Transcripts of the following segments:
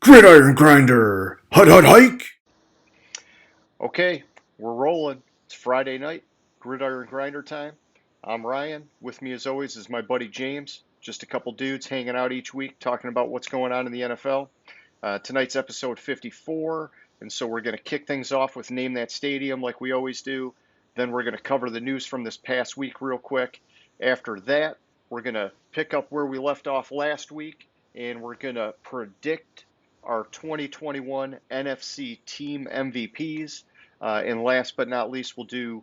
Gridiron Grinder! Hut hut hike! Okay, we're rolling. It's Friday night, Gridiron Grinder time. I'm Ryan. With me, as always, is my buddy James. Just a couple dudes hanging out each week talking about what's going on in the NFL. Tonight's episode 54, and so we're going to kick things off with Name That Stadium like we always do. Then we're going to cover the news from this past week real quick. After that, we're going to pick up where we left off last week, and we're going to predict our 2021 NFC team MVPs. And last but not least, we'll do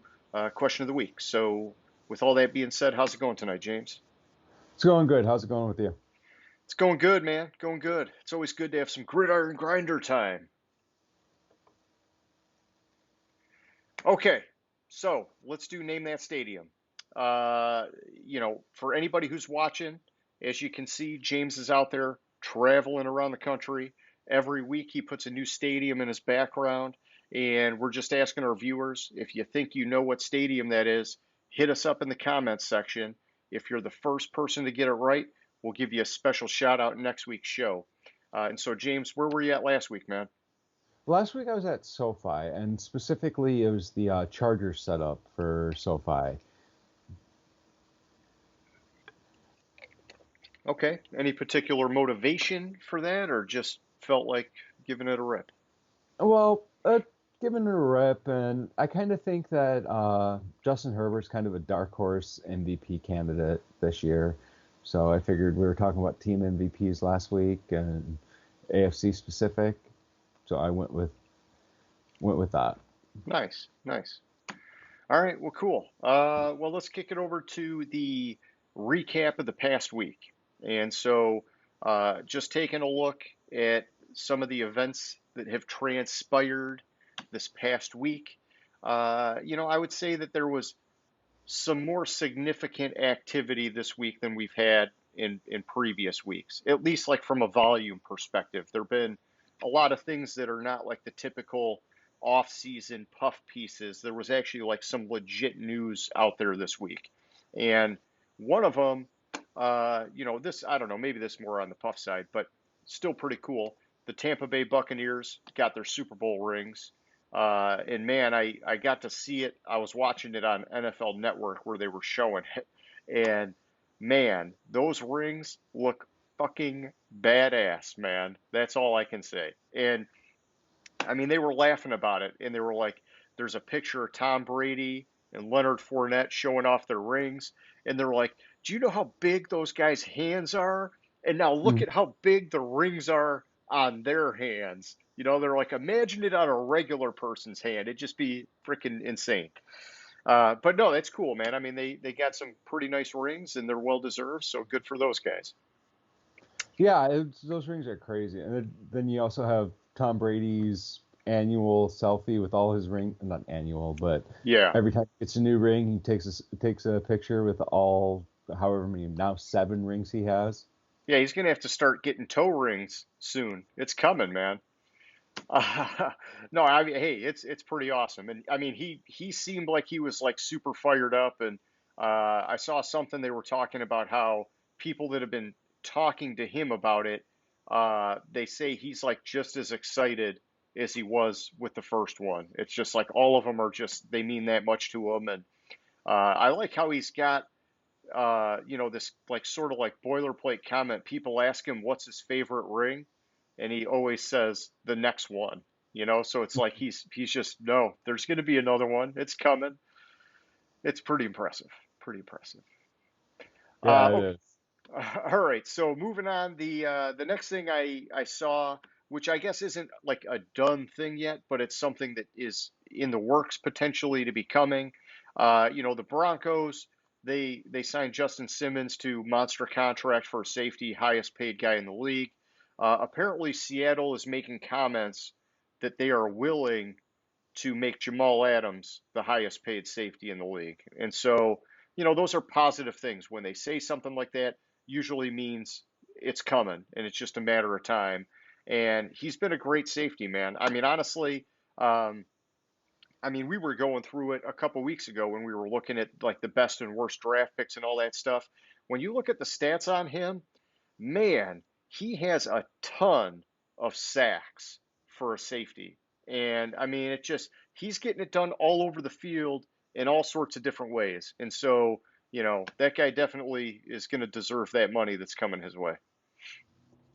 question of the week. So, with all that being said, how's it going tonight, James? It's going good. How's it going with you? It's going good, man. Going good. It's always good to have some gridiron grinder time. Okay, so let's do Name That Stadium. For anybody who's watching, as you can see, James is out there traveling around the country. Every week he puts a new stadium in his background, and we're just asking our viewers if you think you know what stadium that is, hit us up in the comments section. If you're the first person to get it right, we'll give you a special shout out next week's show. And so, James, where were you at last week, man? Last week I was at SoFi, and specifically it was the Chargers setup for SoFi. Okay. Any particular motivation for that, or just felt like giving it a rip? Well, given it a rip, and I kind of think that Justin Herbert's kind of a dark horse MVP candidate this year. So I figured we were talking about team MVPs last week and AFC specific, so I went with that. Nice, nice. All right, well, cool. Well, let's kick it over to the recap of the past week. And so, just taking a look at some of the events that have transpired this past week. I would say that there was some more significant activity this week than we've had in previous weeks, at least like from a volume perspective. There have been a lot of things that are not like the typical off-season puff pieces. There was actually like some legit news out there this week. And one of them, this, I don't know, maybe this more on the puff side, but still pretty cool. The Tampa Bay Buccaneers got their Super Bowl rings. And man, I got to see it. I was watching it on NFL Network where they were showing it. And man, those rings look fucking badass, man. That's all I can say. And I mean, they were laughing about it, and they were like, there's a picture of Tom Brady and Leonard Fournette showing off their rings, and they're like, do you know how big those guys' hands are? And now look at how big the rings are on their hands. They're like, imagine it on a regular person's hand. It'd just be freaking insane. But no, that's cool, man. I mean, they got some pretty nice rings, and they're well deserved, so good for those guys. Yeah, those rings are crazy. And then you also have Tom Brady's annual selfie with all his ring, not annual, but Yeah. every time he gets a new ring, he takes a picture with all however many now 7 rings he has. Yeah, he's gonna have to start getting toe rings soon. It's coming, man. No, I mean, hey, it's pretty awesome, and I mean, he seemed like he was like super fired up, and I saw something they were talking about how people that have been talking to him about it, they say he's like just as excited as he was with the first one. It's just like all of them are just they mean that much to him, and I like how he's got this like sort of like boilerplate comment. People ask him what's his favorite ring, and he always says the next one. So it's like he's just no. There's going to be another one. It's coming. It's pretty impressive. Pretty impressive. Yeah, it Okay, is. all right. So moving on, the next thing I saw, which I guess isn't like a done thing yet, but it's something that is in the works potentially to be coming. The Broncos they signed Justin Simmons to monster contract for a safety, highest paid guy in the league. Apparently, Seattle is making comments that they are willing to make Jamal Adams the highest paid safety in the league. And so, those are positive things. When they say something like that, usually means it's coming and it's just a matter of time. And he's been a great safety, man. I mean, honestly, um, we were going through it a couple weeks ago when we were looking at like the best and worst draft picks and all that stuff. When you look at the stats on him, man, he has a ton of sacks for a safety. And I mean, he's getting it done all over the field in all sorts of different ways. And so, that guy definitely is going to deserve that money that's coming his way.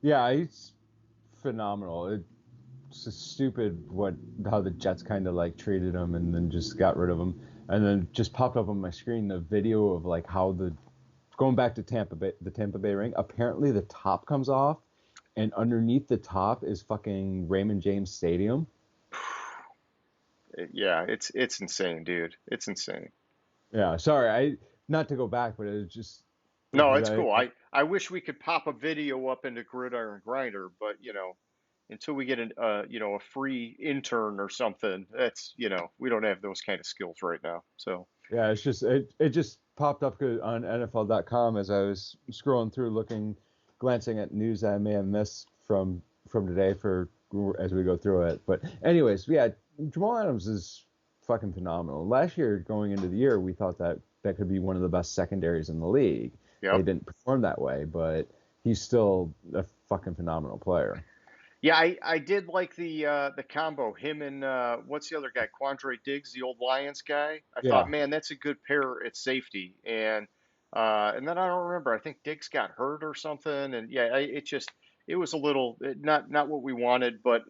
Yeah, he's phenomenal. It's just stupid how the Jets kind of like treated him and then just got rid of him. And then just popped up on my screen the video of like how going back to the Tampa Bay ring. Apparently the top comes off, and underneath the top is fucking Raymond James Stadium. Yeah, it's insane, dude. It's insane. Yeah, sorry, not to go back, but it was just No, because it's cool. I wish we could pop a video up into Gridiron Grinder, but until we get a free intern or something, that's we don't have those kind of skills right now. So yeah, it's just it just popped up on NFL.com as I was scrolling through, glancing at news that I may have missed from today as we go through it. But anyways, yeah, Jamal Adams is fucking phenomenal. Last year, going into the year, we thought that could be one of the best secondaries in the league. yep. They didn't perform that way, but he's still a fucking phenomenal player. Yeah, I did like the combo, him and what's the other guy, Quandre Diggs, the old Lions guy. I Yeah. thought, man, that's a good pair at safety, and then I don't remember. I think Diggs got hurt or something, and yeah, it was a little not what we wanted, but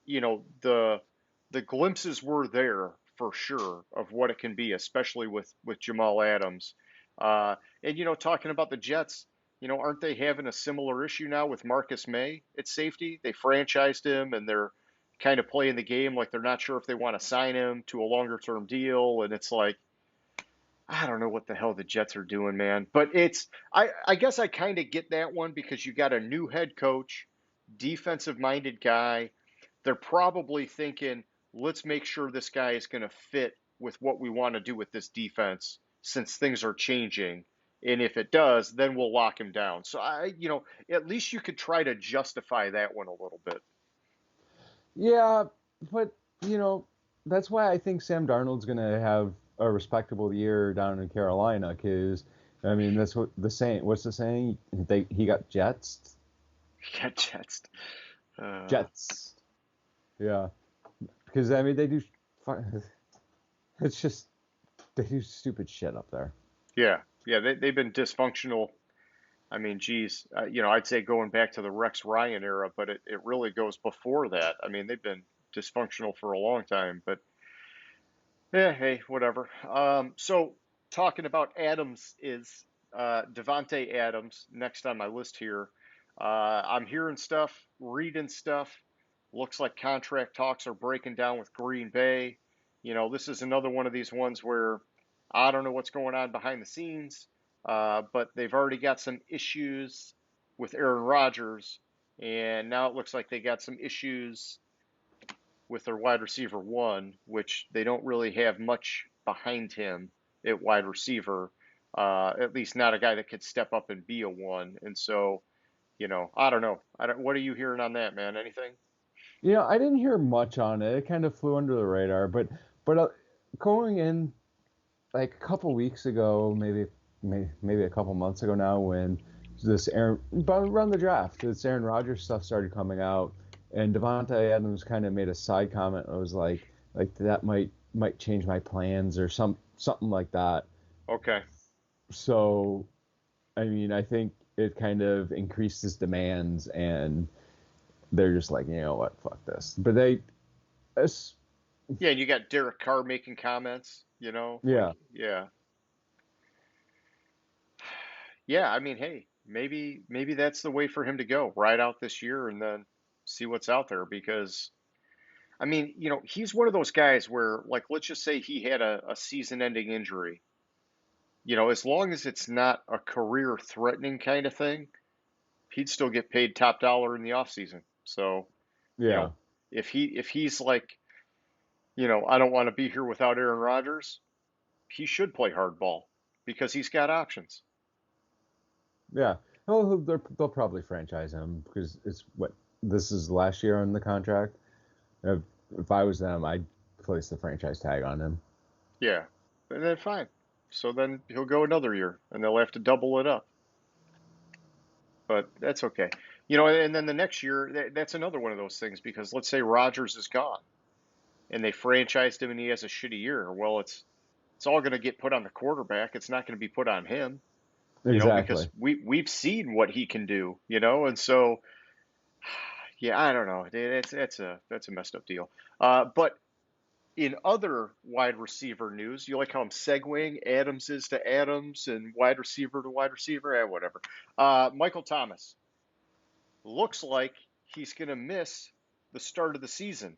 the glimpses were there for sure of what it can be, especially with Jamal Adams, and talking about the Jets. Aren't they having a similar issue now with Marcus May at safety? They franchised him and they're kind of playing the game like they're not sure if they want to sign him to a longer term deal. And it's like, I don't know what the hell the Jets are doing, man. But I guess I kind of get that one because you got a new head coach, defensive minded guy. They're probably thinking, let's make sure this guy is going to fit with what we want to do with this defense since things are changing. And if it does, then we'll lock him down. So at least you could try to justify that one a little bit. Yeah, but that's why I think Sam Darnold's gonna have a respectable year down in Carolina. Because I mean, that's what the saying. What's the saying? He got jets. He got jets. Jets. Yeah, because I mean they do. It's just they do stupid shit up there. Yeah, they've been dysfunctional. I mean, geez, I'd say going back to the Rex Ryan era, but it really goes before that. I mean, they've been dysfunctional for a long time, but yeah, hey, whatever. So talking about Adams is Devontae Adams next on my list here. I'm hearing stuff, reading stuff. Looks like contract talks are breaking down with Green Bay. This is another one of these ones where I don't know what's going on behind the scenes, but they've already got some issues with Aaron Rodgers, and now it looks like they got some issues with their wide receiver one, which they don't really have much behind him at wide receiver, at least not a guy that could step up and be a one. And so, I don't know. What are you hearing on that, man? Anything? I didn't hear much on it. It kind of flew under the radar, but going in like a couple weeks ago, maybe a couple months ago now, when around the draft, this Aaron Rodgers stuff started coming out, and Devontae Adams kind of made a side comment. It was like that might change my plans or something like that. Okay. So, I mean, I think it kind of increased his demands, and they're just like, you know what, fuck this. But yeah, and you got Derek Carr making comments, Yeah. Yeah. Yeah, I mean, hey, maybe that's the way for him to go, ride out this year and then see what's out there because I mean, he's one of those guys where like let's just say he had a season-ending injury. As long as it's not a career-threatening kind of thing, he'd still get paid top dollar in the offseason. So, Yeah. if he's like, I don't want to be here without Aaron Rodgers, he should play hardball because he's got options. Yeah. Oh, they'll probably franchise him because this is last year on the contract. If I was them, I'd place the franchise tag on him. Yeah, and then fine. So then he'll go another year, and they'll have to double it up. But that's okay. And then the next year, that's another one of those things because let's say Rodgers is gone and they franchised him and he has a shitty year. Well, it's all going to get put on the quarterback. It's not going to be put on him, because Exactly. we've seen what he can do, and so yeah, I don't know. That's a messed up deal. But in other wide receiver news, you like how I'm segueing Adams is to Adams and wide receiver to wide receiver, whatever. Michael Thomas looks like he's going to miss the start of the season.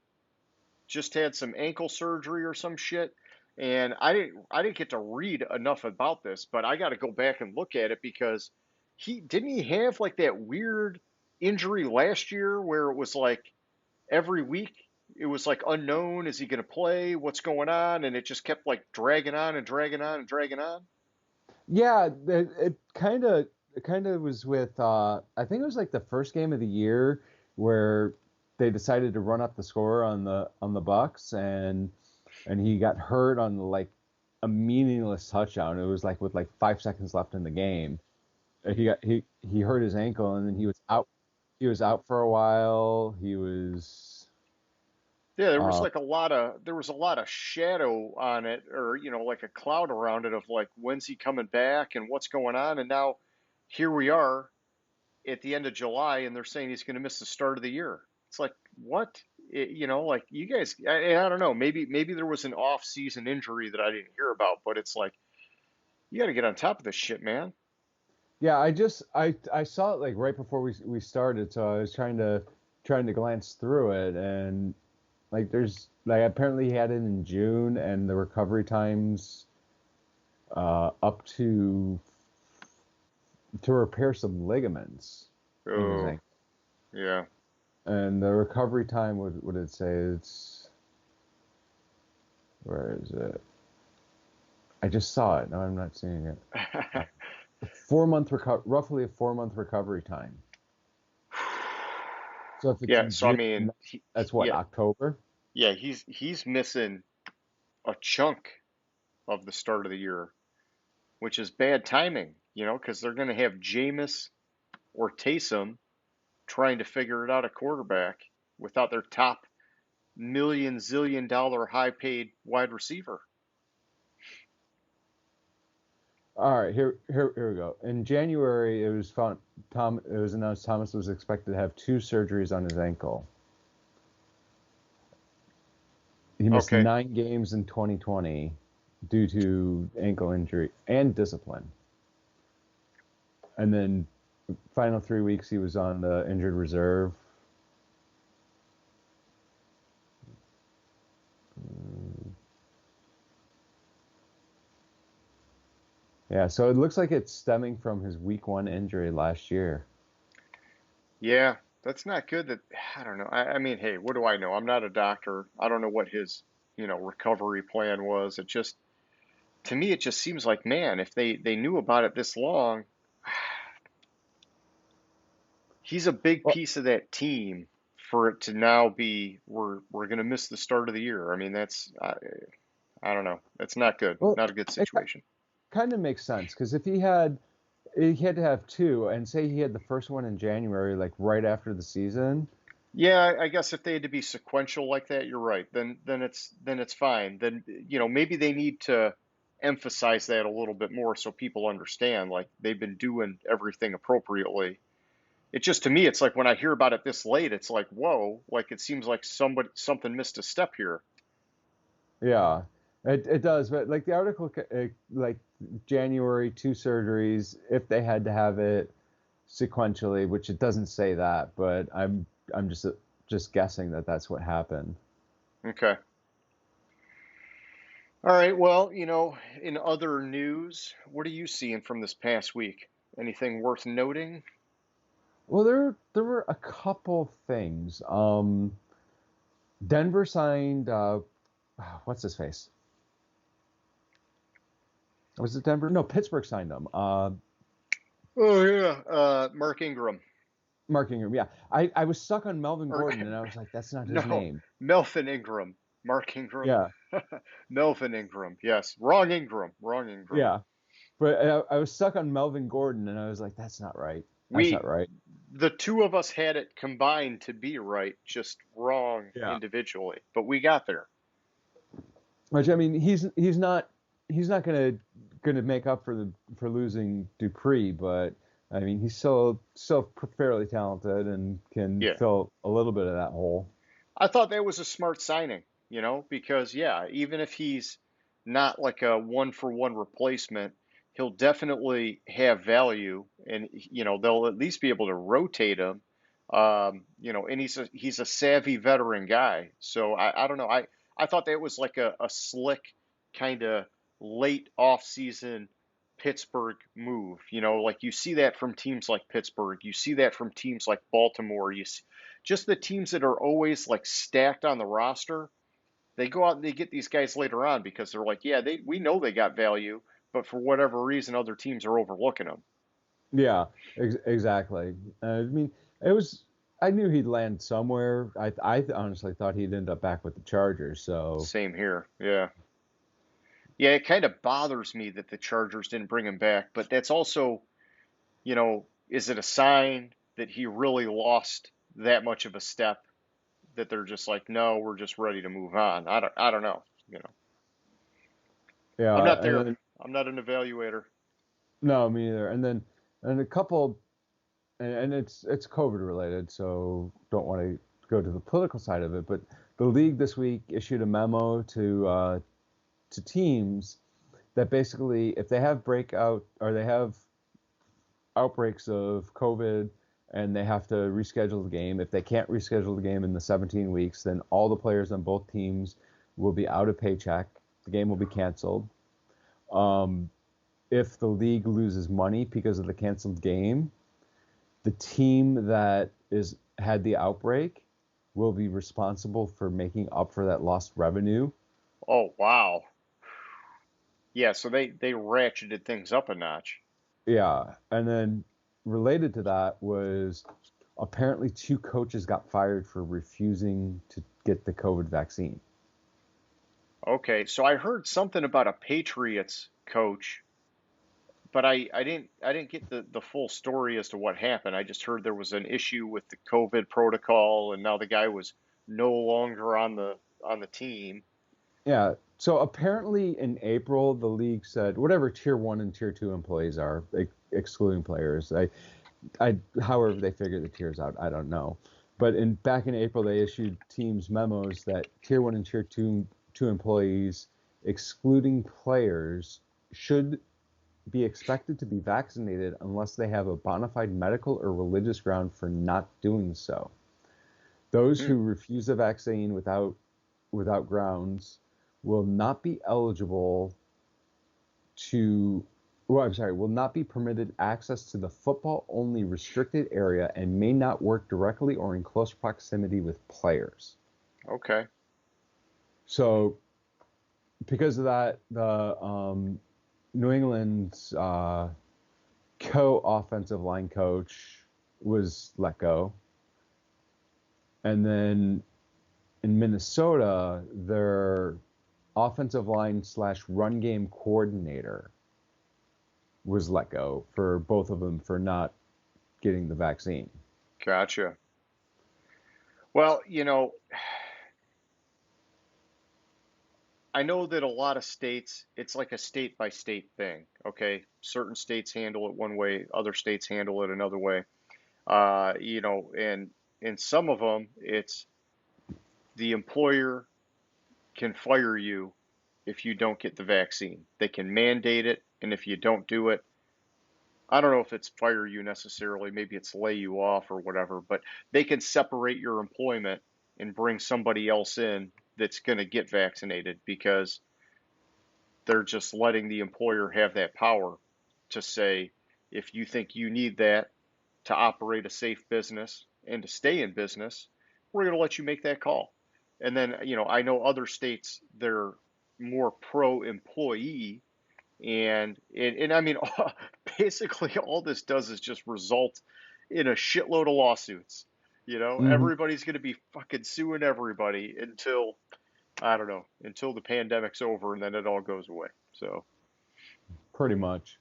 Just had some ankle surgery or some shit. And I didn't get to read enough about this, but I got to go back and look at it because he have like that weird injury last year where it was like every week it was like unknown, is he going to play, what's going on, and it just kept like dragging on and dragging on and dragging on. Yeah, it kind of was with I think it was like the first game of the year where they decided to run up the score on the Bucks, and he got hurt on like a meaningless touchdown. It was like with like 5 seconds left in the game. He hurt his ankle, and then he was out. He was out for a while. He was Yeah, uh there was a lot of shadow on it, or like a cloud around it of like when's he coming back and what's going on, and now here we are at the end of July, and they're saying he's going to miss the start of the year. It's like what? Like you guys, I don't know. Maybe there was an off-season injury that I didn't hear about, but it's like you got to get on top of this shit, man. yeah. I saw it like right before we started, so I was trying to glance through it, and like there's like apparently he had it in June, and the recovery times up to repair some ligaments in his Oh, ankle. yeah. And the recovery time, would it say? It's, where is it? I just saw it. No, I'm not seeing it. 4 month roughly a 4 month recovery time. So if it's Yeah, in so I June, mean, that's what, yeah, October? yeah, he's missing a chunk of the start of the year, which is bad timing, because they're going to have Jameis or Taysom trying to figure it out at quarterback without their top million zillion dollar high paid wide receiver. All right, here we go. In January, it was announced Thomas was expected to have two surgeries on his ankle. He missed Okay. 9 games in 2020 due to ankle injury and discipline. And then final 3 weeks he was on the injured reserve. Yeah, so it looks like it's stemming from his week 1 injury last year. Yeah, that's not good. I don't know. I mean, hey, what do I know? I'm not a doctor. I don't know what his, recovery plan was. To me, it just seems like, man, if they knew about it this long, he's a big Well, piece of that team for it to now be we're going to miss the start of the year. I mean, I don't know. That's not good. well, Not a good it situation. kind of makes sense because if he had to have two, and say he had the first one in January, like right after the season. Yeah, I guess if they had to be sequential like that, you're right. Then it's fine. Then maybe they need to emphasize that a little bit more so people understand like they've been doing everything appropriately. It just to me, it's like when I hear about it this late, it's like whoa, like it seems like something missed a step here. Yeah, it does. But like the article, like January, two surgeries if they had to have it sequentially, which it doesn't say that, but I'm just guessing that that's what happened. Okay. All right. Well, in other news, what are you seeing from this past week? Anything worth noting? Well, there were a couple things. Denver signed what's his face? Was it Denver? No, Pittsburgh signed him. Oh yeah, Mark Ingram. Mark Ingram. Yeah, I was stuck on Melvin Or Gordon, and I was like, that's not his no, name. Melvin Ingram. Mark Ingram. Yeah, Melvin Ingram. Yes, wrong Ingram. Wrong Ingram. yeah. But I was stuck on Melvin Gordon, and I was like, that's not right. That's We not right. the two of us had it combined to be right, just wrong Yeah. individually, but we got there. Which I mean, he's not gonna make up for losing Dupree, but I mean, he's still fairly talented and can Yeah. fill a little bit of that hole. I thought that was a smart signing, because yeah, even if he's not like a one for one replacement, he'll definitely have value, and they'll at least be able to rotate him. And he's a savvy veteran guy, so I don't know. I thought that was like a slick kind of late off season Pittsburgh move. Like you see that from teams like Pittsburgh, you see that from teams like Baltimore. Just the teams that are always like stacked on the roster, they go out and they get these guys later on because they're like, yeah, we know they got value, but for whatever reason, other teams are overlooking them. Yeah, exactly. I mean, it was. I knew he'd land somewhere. I honestly thought he'd end up back with the Chargers. So Same here. Yeah. Yeah, it kind of bothers me that the Chargers didn't bring him back, but that's also, is it a sign that he really lost that much of a step that they're just like, no, we're just ready to move on? I don't know. You know, I'm yeah, not and there. then I'm not an evaluator. no, me either. And a couple, and it's COVID related, so don't want to go to the political side of it. But the league this week issued a memo to teams that basically, if they have breakout or they have outbreaks of COVID and they have to reschedule the game, if they can't reschedule the game in the 17 weeks, then all the players on both teams will be out of paycheck. The game will be canceled. Um, if the league loses money because of the canceled game, the team that is had the outbreak will be responsible for making up for that lost revenue. Oh, wow. Yeah, so they ratcheted things up a notch. Yeah, and then related to that was apparently two coaches got fired for refusing to get the COVID vaccine. Okay, so I heard something about a Patriots coach, but I didn't get the full story as to what happened. I just heard there was an issue with the COVID protocol, and now the guy was no longer on the team. Yeah, so apparently in April the league said whatever tier 1 and tier 2 employees are, excluding players. However they figure the tiers out, I don't know. But in back in April, they issued teams memos that tier 1 and tier 2 employees, excluding players, should be expected to be vaccinated unless they have a bona fide medical or religious ground for not doing so. Those Hmm. who refuse a vaccine without grounds will not be eligible to well, I'm sorry, will not be permitted access to the football only restricted area and may not work directly or in close proximity with players. Okay. So, because of that, the New England's co-offensive line coach was let go. And then in Minnesota, their offensive line / run game coordinator was let go for both of them for not getting the vaccine. Gotcha. Well, I know that a lot of states, it's like a state by state thing. Okay. Certain states handle it one way, other states handle it another way. And in some of them, it's the employer can fire you if you don't get the vaccine. They can mandate it, and if you don't do it, I don't know if it's fire you necessarily, maybe it's lay you off or whatever, but they can separate your employment and bring somebody else in that's going to get vaccinated because they're just letting the employer have that power to say, if you think you need that to operate a safe business and to stay in business, we're going to let you make that call. And then, I know other states, they're more pro employee. And I mean, basically, all this does is just result in a shitload of lawsuits. Mm-hmm. Everybody's going to be fucking suing everybody until, I don't know, until the pandemic's over and then it all goes away. So, Pretty much.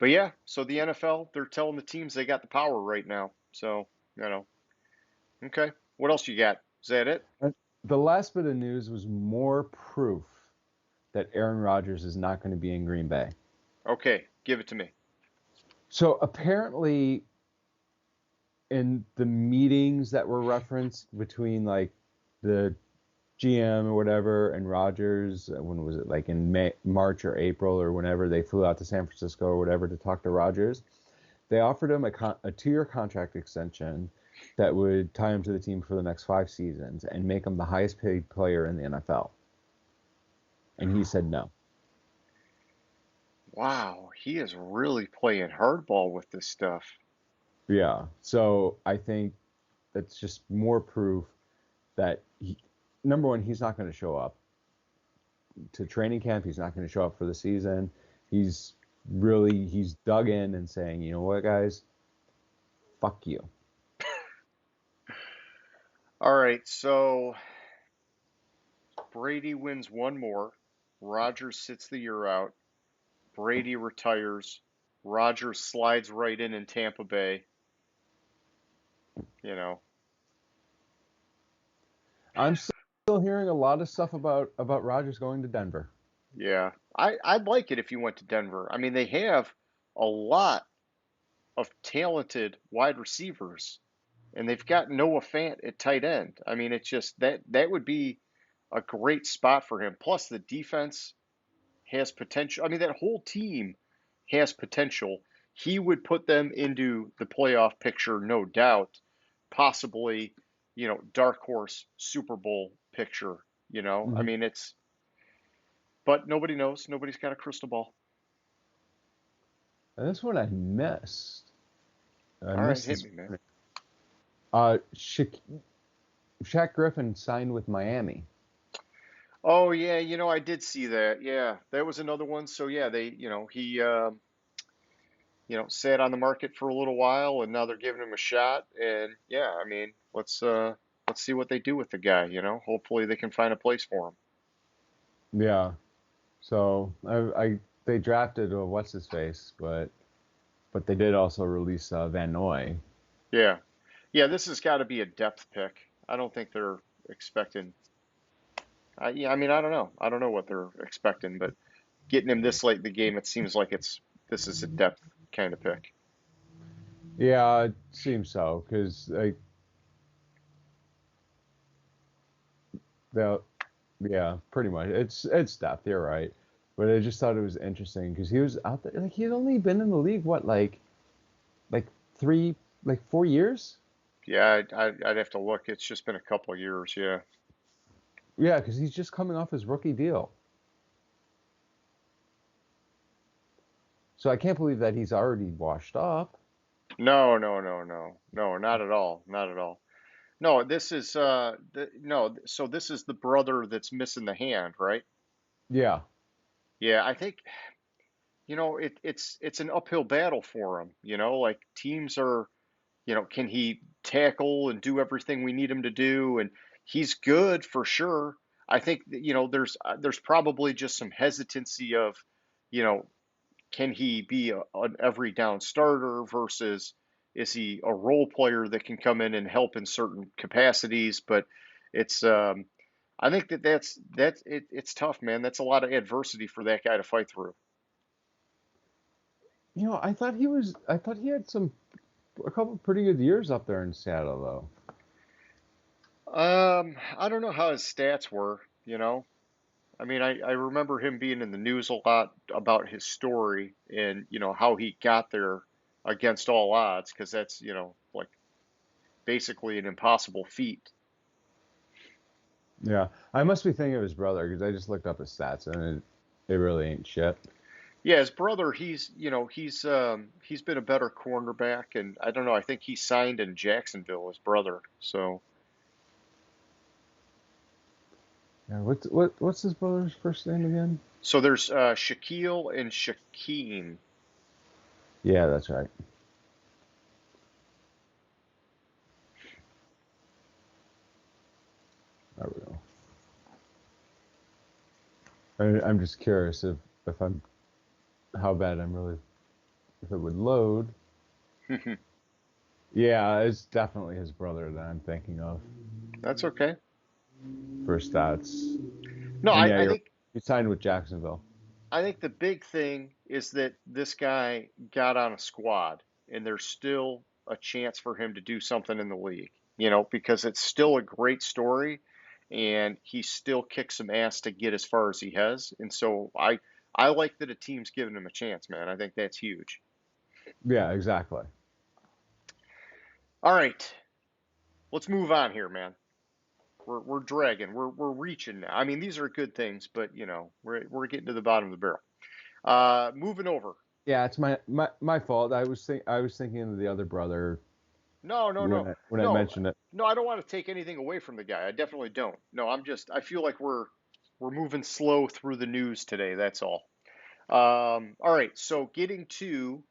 But yeah, so the NFL, they're telling the teams they got the power right now. So, you know, okay. What else you got? Is that it? And the last bit of news was more proof that Aaron Rodgers is not going to be in Green Bay. Okay, give it to me. So apparently, in the meetings that were referenced between like the GM or whatever and Rodgers, when was it, like in March or April or whenever they flew out to San Francisco or whatever to talk to Rodgers, they offered him a 2-year contract extension that would tie him to the team for the next 5 seasons and make him the highest paid player in the NFL. And he said no. Wow, he is really playing hardball with this stuff. Yeah. So I think that's just more proof that number one, he's not going to show up to training camp. He's not going to show up for the season. He's dug in and saying, you know what, guys, fuck you. All right, so Brady wins one more. Rodgers sits the year out. Brady retires. Rodgers slides right in Tampa Bay. You know, I'm still hearing a lot of stuff about Rodgers going to Denver. yeah. I'd like it if you went to Denver. I mean, they have a lot of talented wide receivers, and they've got Noah Fant at tight end. I mean, it's just that would be a great spot for him. Plus, the defense has potential. I mean, that whole team has potential. He would put them into the playoff picture, no doubt. Possibly, dark horse Super Bowl picture. I Mm-hmm. mean, but nobody knows. Nobody's got a crystal ball. And this one I missed. I All right, missed hit this. me, man. Shaq Griffin signed with Miami. Oh yeah, I did see that. Yeah, that was another one. So yeah, he sat on the market for a little while, and now they're giving him a shot. And yeah, I mean, let's see what they do with the guy. Hopefully they can find a place for him. Yeah. So they drafted what's his face, but they did also release Van Noy. Yeah, yeah, this has got to be a depth pick. I don't think they're expecting. Yeah, I mean, I don't know what they're expecting, but getting him this late in the game, it seems like this is a depth kind of pick. Yeah, it seems so because like the yeah, pretty much it's depth. You're right, but I just thought it was interesting because he was out there like he'd only been in the league what like 4 years. Yeah, I'd have to look. It's just been a couple of years. Yeah. Yeah, because he's just coming off his rookie deal. So I can't believe that he's already washed up. No, no, no, no, no, not at all, not at all. No, this is no. So this is the brother that's missing the hand, right? Yeah. Yeah, I think it's an uphill battle for him. Like teams are, can he tackle and do everything we need him to do? And he's good for sure. I think that, there's probably just some hesitancy of, you know, can he be an every down starter versus is he a role player that can come in and help in certain capacities? But it's I think it's tough, man. That's a lot of adversity for that guy to fight through. I thought he had a couple pretty good years up there in Seattle I don't know how his stats were, I mean, I remember him being in the news a lot about his story and, how he got there against all odds, because that's, like basically an impossible feat. though. Yeah. I must be thinking of his brother because I just looked up his stats and it really ain't shit. Yeah, his brother, he's been a better cornerback, and I don't know, I think he signed in Jacksonville, his brother. So Yeah, what's his brother's first name again? so there's Shaquille and Shaquem. Yeah, that's right. There we go. I'm just curious if I'm how bad I'm really if it would load. Yeah, it's definitely his brother that I'm thinking of That's okay. for stats. No, And yeah, I think he signed with Jacksonville. the big thing is that this guy got on a squad, and there's still a chance for him to do something in the league, because it's still a great story, and he still kicks some ass to get as far as he has. And so I like that a team's giving him a chance, man. I think that's huge. Yeah, exactly. All right, let's move on here, man. We're dragging. We're reaching now. I mean, these are good things, but we're getting to the bottom of the barrel. Moving over. Yeah, it's my fault. I was thinking of the other brother No, no, no, when I no, mentioned it. no. I don't want to take anything away from the guy. I definitely don't. No, I feel like we're moving slow through the news today. That's all. All right. So getting to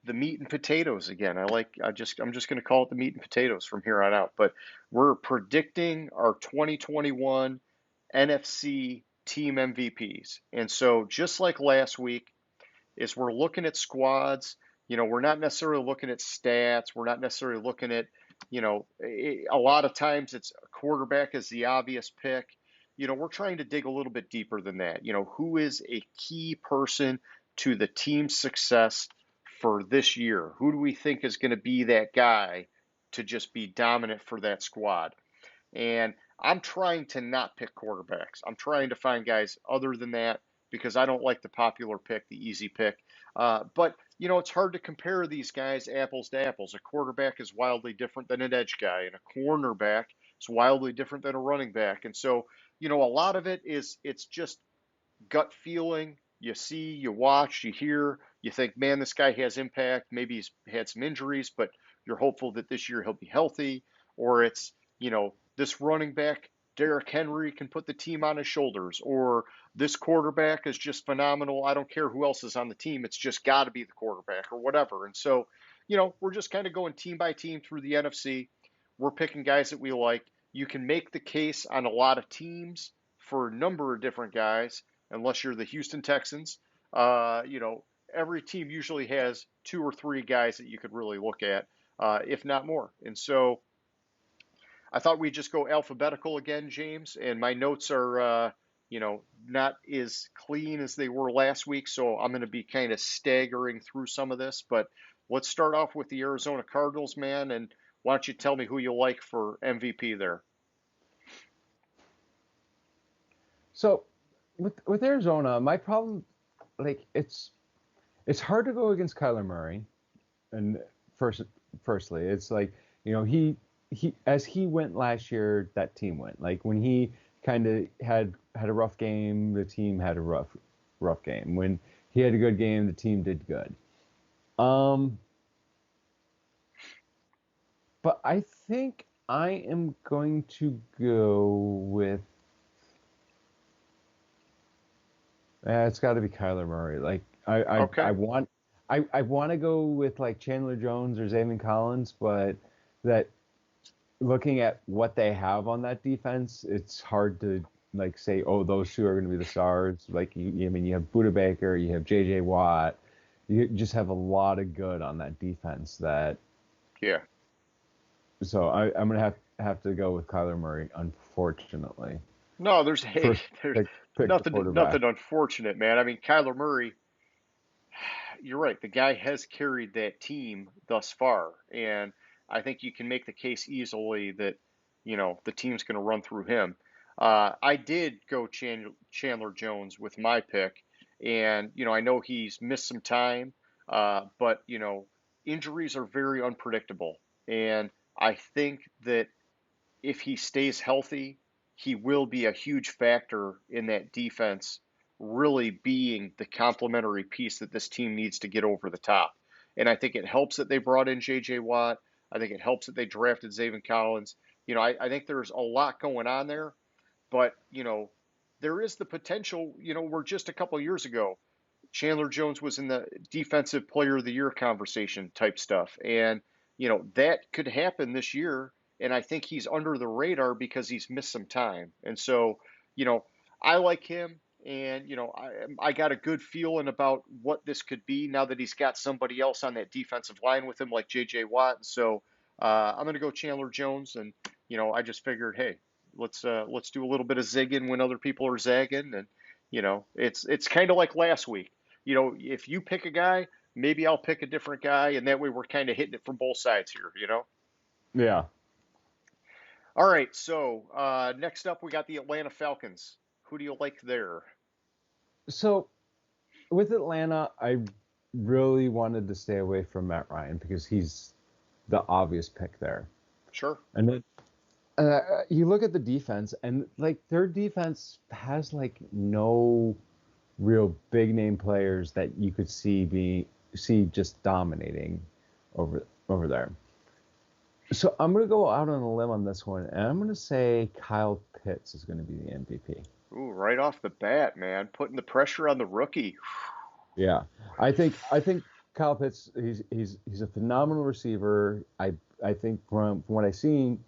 the meat and potatoes again. I'm just going to call it the meat and potatoes from here on out. But we're predicting our 2021 NFC team MVPs. And so just like last week, is we're looking at squads. We're not necessarily looking at stats. We're not necessarily looking at, a lot of times it's a quarterback is the obvious pick. We're trying to dig a little bit deeper than that. Who is a key person to the team's success for this year? Who do we think is going to be that guy to just be dominant for that squad? And I'm trying to not pick quarterbacks. I'm trying to find guys other than that because I don't like the popular pick, the easy pick. But, it's hard to compare these guys apples to apples. A quarterback is wildly different than an edge guy, and a cornerback is wildly different than a running back. And so, a lot of it is it's just gut feeling. You see, you watch, you hear, you think, man, this guy has impact. Maybe he's had some injuries, but you're hopeful that this year he'll be healthy. Or it's, this running back, Derrick Henry, can put the team on his shoulders. Or this quarterback is just phenomenal. I don't care who else is on the team. It's just got to be the quarterback or whatever. And so, we're just kind of going team by team through the NFC. We're picking guys that we like. You can make the case on a lot of teams for a number of different guys unless you're the Houston Texans. Every team usually has two or three guys that you could really look at, if not more. And so I thought we'd just go alphabetical again, James. And my notes are, not as clean as they were last week. So I'm going to be kind of staggering through some of this. But let's start off with the Arizona Cardinals, man. And why don't you tell me who you like for MVP there? So with Arizona, my problem, like it's hard to go against Kyler Murray, and firstly, it's like he as he went last year, that team went. Like when he kind of had a rough game, the team had a rough game. When he had a good game, the team did good. Um, but I think I am going to go with. It's got to be Kyler Murray. Like I Okay. want I want to go with like Chandler Jones or Zayvon Collins, but that looking at what they have on that defense, it's hard to like say, oh, those two are going to be the stars. Like I mean, you have Buda Baker, you have J.J. Watt, you just have a lot of good on that defense. Yeah. So I'm gonna have to go with Kyler Murray, unfortunately. No, First there's pick the quarterback. nothing unfortunate, man. I mean, Kyler Murray, you're right. The guy has carried that team thus far, and I think you can make the case easily that the team's going to run through him. I did go Chandler Jones with my pick, and I know he's missed some time, but injuries are very unpredictable, and I think that if he stays healthy, he will be a huge factor in that defense really being the complementary piece that this team needs to get over the top. And I think it helps that they brought in J.J. Watt. I think it helps that they drafted Zayvon Collins. I think there's a lot going on there, but, there is the potential, where just a couple of years ago, Chandler Jones was in the defensive player of the year conversation type stuff. And, that could happen this year. And I think he's under the radar because he's missed some time. And so, I like him. And, I got a good feeling about what this could be now that he's got somebody else on that defensive line with him, like J.J. Watt. And so I'm going to go Chandler Jones. And, I just figured, hey, let's do a little bit of zigging when other people are zagging. And, it's kind of like last week. If you pick a guy, maybe I'll pick a different guy. And that way we're kind of hitting it from both sides here. Yeah. All right. So next up, we got the Atlanta Falcons. Who do you like there? So with Atlanta, I really wanted to stay away from Matt Ryan because he's the obvious pick there. Sure. And then you look at the defense, and like their defense has like no real big name players that you could see just dominating over there. So I'm gonna go out on a limb on this one, and I'm gonna say Kyle Pitts is gonna be the MVP. Ooh, right off the bat, man, putting the pressure on the rookie. Yeah, I think Kyle Pitts, he's a phenomenal receiver. I think from what I'm seeing,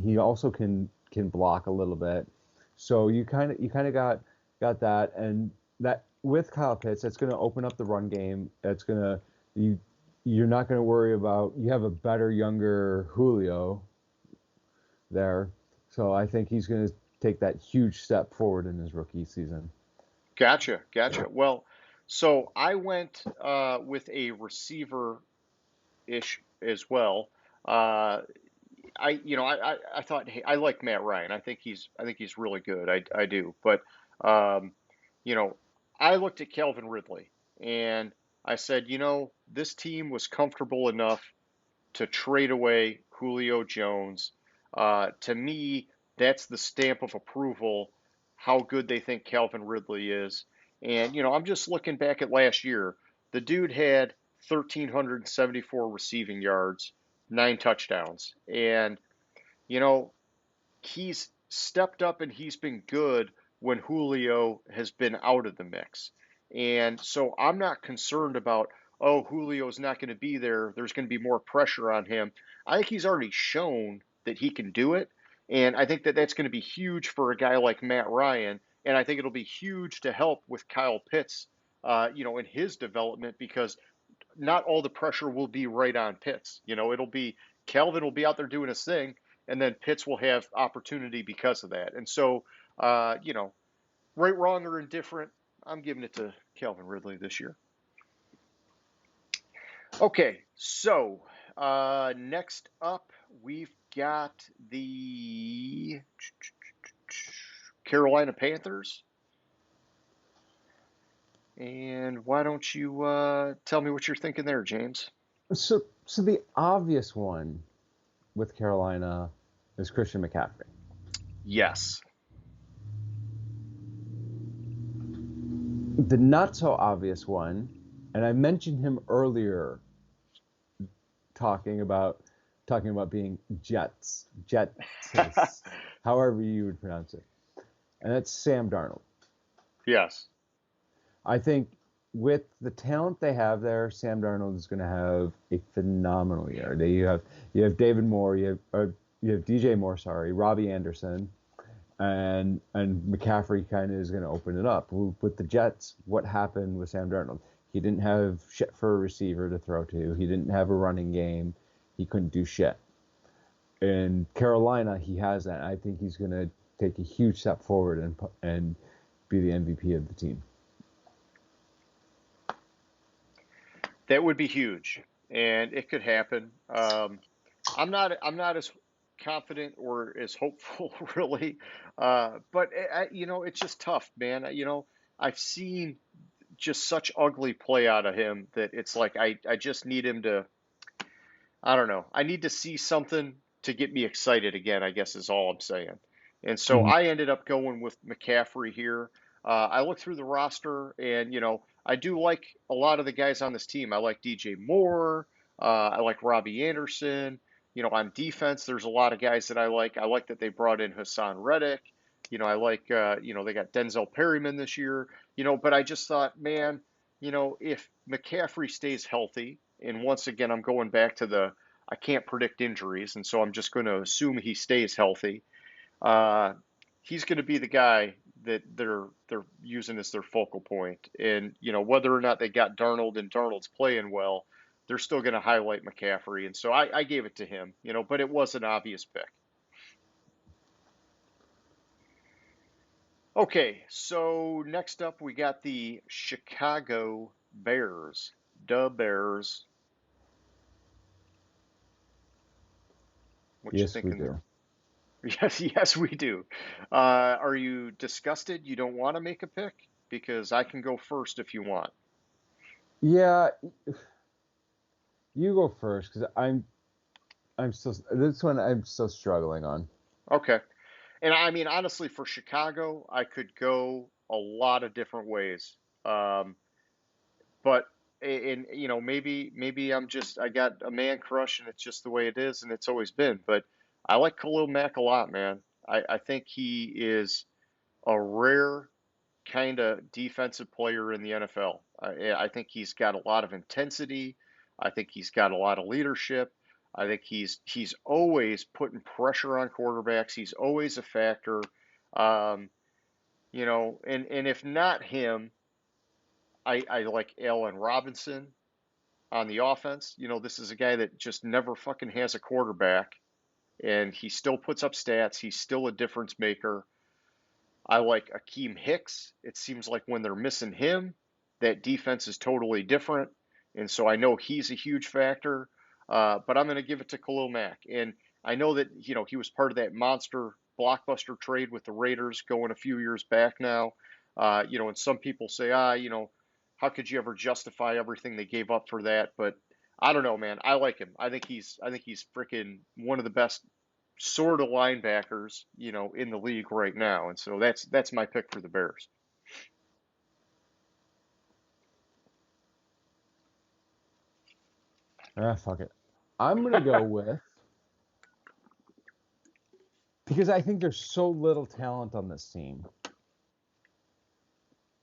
he also can block a little bit. So you kind of got that, and that with Kyle Pitts, that's going to open up the run game. That's you're not going to worry about, you have a better younger Julio there. So I think he's going to take that huge step forward in his rookie season. Gotcha. Well, so I went with a receiver-ish as well. I thought, hey, I like Matt Ryan. I think he's really good. I do. But you know, I looked at Calvin Ridley and I said, this team was comfortable enough to trade away Julio Jones. To me, that's the stamp of approval, how good they think Calvin Ridley is. And, I'm just looking back at last year. The dude had 1,374 receiving yards, 9 touchdowns. And, you know, he's stepped up and he's been good when Julio has been out of the mix. And so I'm not concerned about, oh, Julio's not going to be there. There's going to be more pressure on him. I think he's already shown that he can do it. And I think that that's going to be huge for a guy like Matt Ryan. And I think it'll be huge to help with Kyle Pitts, in his development because not all the pressure will be right on Pitts. It'll be Calvin will be out there doing his thing, and then Pitts will have opportunity because of that. And so, right, wrong, or indifferent, I'm giving it to Calvin Ridley this year. Okay, so next up, we've got the Carolina Panthers. And why don't you tell me what you're thinking there, James? So the obvious one with Carolina is Christian McCaffrey. Yes. The not so obvious one, and I mentioned him earlier, talking about being Jets, however you would pronounce it, and that's Sam Darnold. Yes. I think with the talent they have there, Sam Darnold is going to have a phenomenal year. You have David Moore, you have DJ Moore, Robbie Anderson, and McCaffrey kind of is going to open it up. With the Jets, what happened with Sam Darnold? He didn't have shit for a receiver to throw to. He didn't have a running game. He couldn't do shit. In Carolina, he has that. I think he's going to take a huge step forward and be the MVP of the team. That would be huge, and it could happen. I'm not as confident or as hopeful, really, but it's just tough, man. I've seen just such ugly play out of him that it's like I just need him to. I don't know. I need to see something to get me excited again, I guess is all I'm saying. And so I ended up going with McCaffrey here. I looked through the roster, and I do like a lot of the guys on this team. I like DJ Moore. I like Robbie Anderson. On defense, there's a lot of guys that I like. I like that they brought in Hassan Reddick. I like, they got Denzel Perryman this year. But I just thought, man, if McCaffrey stays healthy, and once again, I'm going back to I can't predict injuries, and so I'm just going to assume he stays healthy. He's going to be the guy that they're using as their focal point. And whether or not they got Darnold and Darnold's playing well, they're still going to highlight McCaffrey. And so I gave it to him, but it was an obvious pick. Okay, so next up we got the Chicago Bears. The Bears. What you Yes, we thinking do. there? Yes, we do. Are you disgusted? You don't want to make a pick? Because I can go first if you want. Yeah, you go first because I'm still this one I'm still struggling on. Okay. And I mean, honestly, for Chicago, I could go a lot of different ways. Um, but and maybe I got a man crush and it's just the way it is and it's always been. But I like Khalil Mack a lot, man. I think he is a rare kind of defensive player in the NFL. I think he's got a lot of intensity. I think he's got a lot of leadership. I think he's always putting pressure on quarterbacks. He's always a factor. Um, and if not him, I like Allen Robinson on the offense. This is a guy that just never fucking has a quarterback, and he still puts up stats. He's still a difference maker. I like Akeem Hicks. It seems like when they're missing him, that defense is totally different. And so I know he's a huge factor. But I'm going to give it to Khalil Mack. And I know that, he was part of that monster blockbuster trade with the Raiders going a few years back now. And some people say, how could you ever justify everything they gave up for that? But I don't know, man. I like him. I think he's freaking one of the best sort of linebackers, in the league right now. And so that's my pick for the Bears. Ah, fuck it. I'm gonna go with because I think there's so little talent on this team.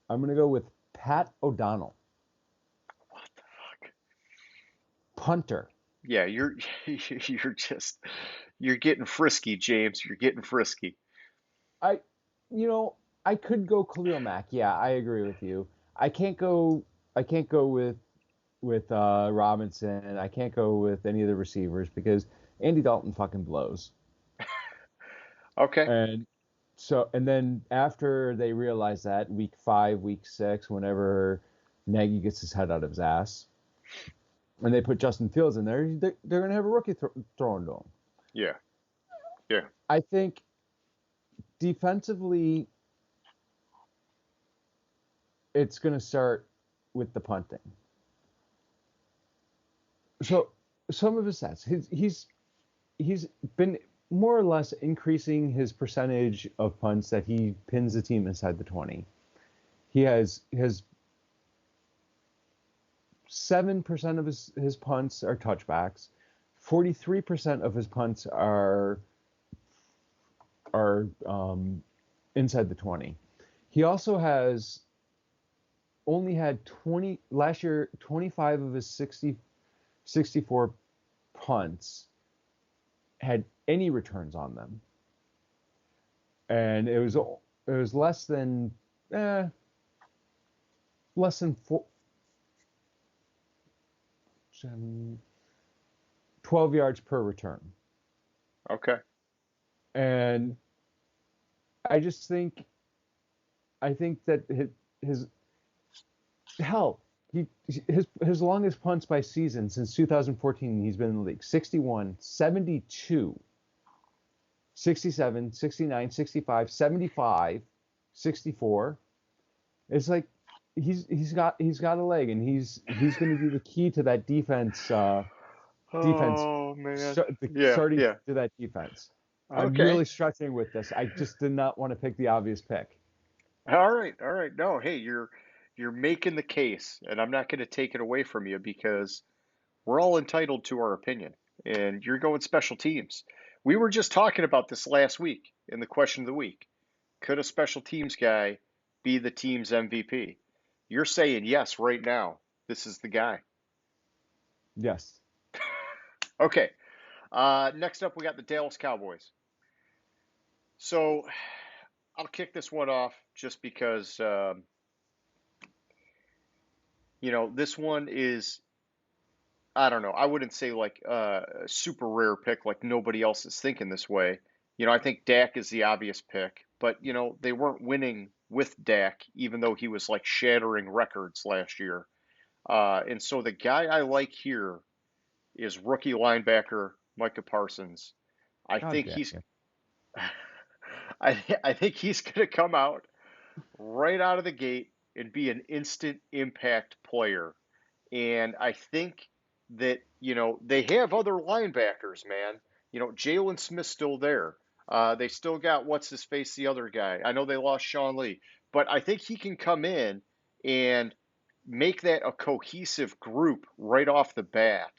I'm gonna go with Pat O'Donnell, What the fuck? punter. Yeah, you're getting frisky, James. You're getting frisky. I, I could go Khalil Mack. Yeah, I agree with you. I can't go. I can't go with Robinson. I can't go with any of the receivers because Andy Dalton fucking blows. Okay. And and then after they realize that week 5, week 6, whenever Nagy gets his head out of his ass, and they put Justin Fields in there, they're going to have a rookie throwing to him. Yeah. Yeah. I think defensively, it's going to start with the punting. So some of his stats, he's been more or less increasing his percentage of punts that he pins the team inside the 20. He has 7% of his punts are touchbacks. 43% of his punts are inside the 20. He also has only had 20 last year. 25 of his 64 punts had any returns on them, and it was less than four, 12 yards per return. Okay. And I just think that his hell, his longest punts by season since 2014, he's been in the league: 61, 72, 67, 69, 65, 75, 64. It's like he's got a leg, and he's going to be the key to that defense. Oh man. Yeah. Starting Yeah. to that defense. I'm Okay. really struggling with this. I just did not want to pick the obvious pick. All right. All right. No, hey, you're making the case, and I'm not going to take it away from you because we're all entitled to our opinion, and you're going special teams. We were just talking about this last week in the question of the week. Could a special teams guy be the team's MVP? You're saying yes right now. This is the guy. Yes. Okay. Next up, we got the Dallas Cowboys. So I'll kick this one off just because this one is, I don't know. I wouldn't say like a super rare pick, like nobody else is thinking this way. I think Dak is the obvious pick, but they weren't winning with Dak, even though he was like shattering records last year. And so the guy I like here is rookie linebacker Micah Parsons. I God think damn he's you. I think he's going to come out right out of the gate and be an instant impact player. And I think that, they have other linebackers, man. Jalen Smith's still there. They still got what's his face, the other guy. I know they lost Sean Lee, but I think he can come in and make that a cohesive group right off the bat.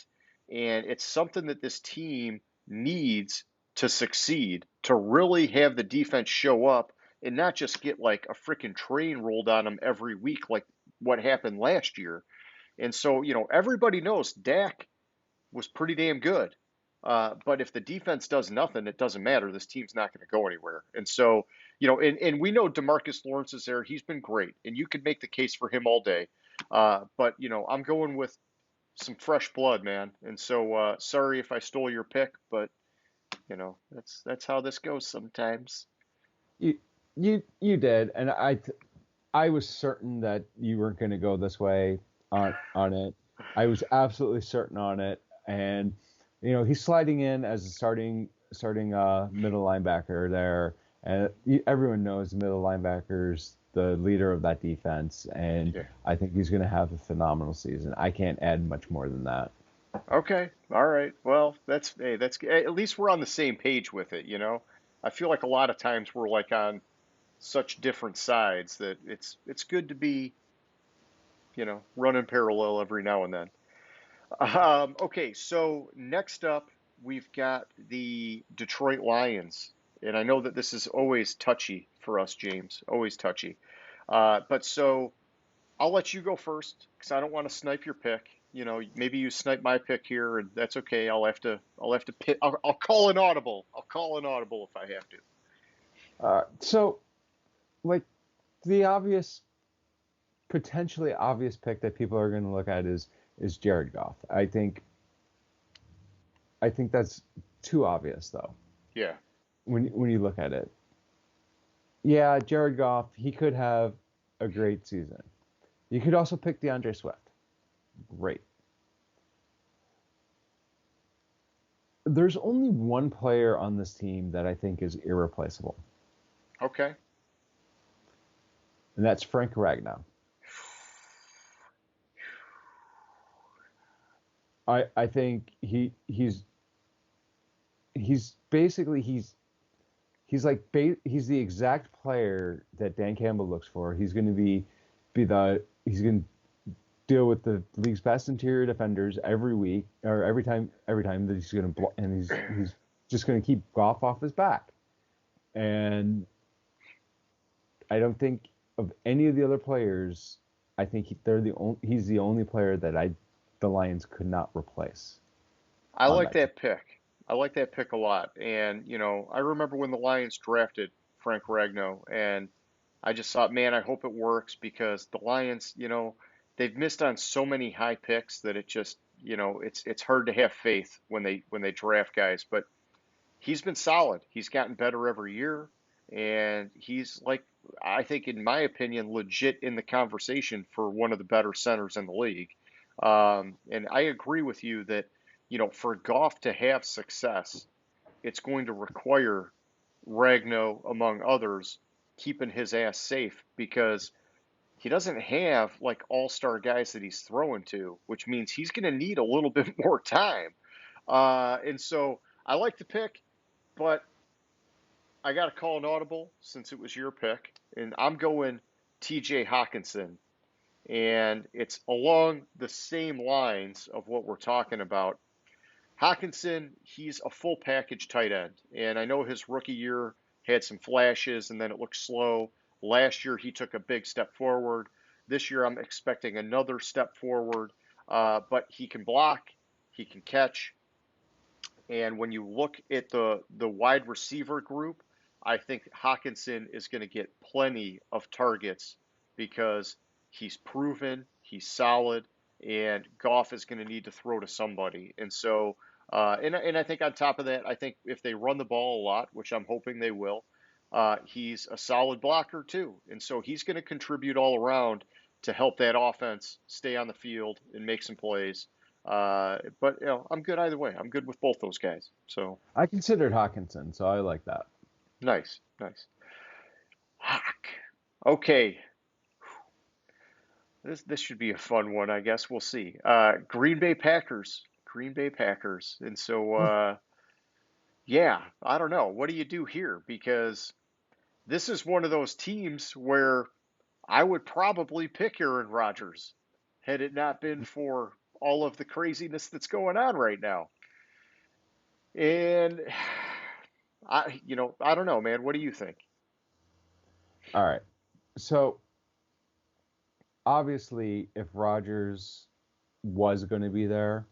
And it's something that this team needs to succeed, to really have the defense show up and not just get like a freaking train rolled on them every week like what happened last year. And so, everybody knows Dak was pretty damn good. But if the defense does nothing, it doesn't matter. This team's not going to go anywhere. And so, and we know DeMarcus Lawrence is there. He's been great. And you could make the case for him all day. But, I'm going with some fresh blood, man. And so, sorry if I stole your pick, but, that's how this goes sometimes. You you did, and I was certain that you weren't going to go this way on it. I was absolutely certain on it, and he's sliding in as a starting middle linebacker there, and everyone knows the middle linebacker's the leader of that defense, and Yeah. I think he's going to have a phenomenal season. I can't add much more than that. Okay. All right. Well, that's at least we're on the same page with it. I feel like a lot of times we're like on such different sides that it's good to be, running parallel every now and then. Okay, so next up we've got the Detroit Lions, and I know that this is always touchy for us, James, always touchy. But so I'll let you go first because I don't want to snipe your pick. Maybe you snipe my pick here, and that's okay. I'll have to pit. I'll call an audible. I'll call an audible if I have to. So, like, the potentially obvious pick that people are going to look at is Jared Goff. I think that's too obvious though. Yeah. When you look at it, yeah, Jared Goff, he could have a great season. You could also pick DeAndre Swift. Great. There's only one player on this team that I think is irreplaceable, Okay. and that's Frank Ragnow. I think he's basically he's the exact player that Dan Campbell looks for. He's going to he's going to deal with the league's best interior defenders every week or every time that he's going to and he's just going to keep Goff off his back. And I don't think of any of the other players. I think he's the only player that the Lions could not replace I on like that team. that pick. I like that pick a lot. And, I remember when the Lions drafted Frank Ragnow, and I just thought, man, I hope it works because the Lions, they've missed on so many high picks that it just, it's hard to have faith when they draft guys. But he's been solid. He's gotten better every year, and he's like, I think, in my opinion, legit in the conversation for one of the better centers in the league. And I agree with you that, for Goff to have success, it's going to require Ragno, among others, keeping his ass safe because he doesn't have like all-star guys that he's throwing to, which means he's going to need a little bit more time. And so I like the pick, but I got to call an audible since it was your pick, and I'm going TJ Hawkinson. And it's along the same lines of what we're talking about. Hawkinson, he's a full package tight end. And I know his rookie year had some flashes and then it looked slow. Last year, he took a big step forward. This year, I'm expecting another step forward. But he can block, he can catch. And when you look at the wide receiver group, I think Hawkinson is going to get plenty of targets because he's proven, he's solid, and Goff is going to need to throw to somebody. And so, and I think on top of that, I think if they run the ball a lot, which I'm hoping they will, he's a solid blocker too. And so he's going to contribute all around to help that offense stay on the field and make some plays. But I'm good either way. I'm good with both those guys. So I considered Hawkinson, so I like that. nice, nice. Hawk. Okay, this should be a fun one, I guess. We'll see. Green Bay Packers. Green Bay Packers. And so, yeah, I don't know. What do you do here? Because this is one of those teams where I would probably pick Aaron Rodgers had it not been for all of the craziness that's going on right now. And I don't know, man. What do you think? All right. So obviously, if Rodgers was going to be there,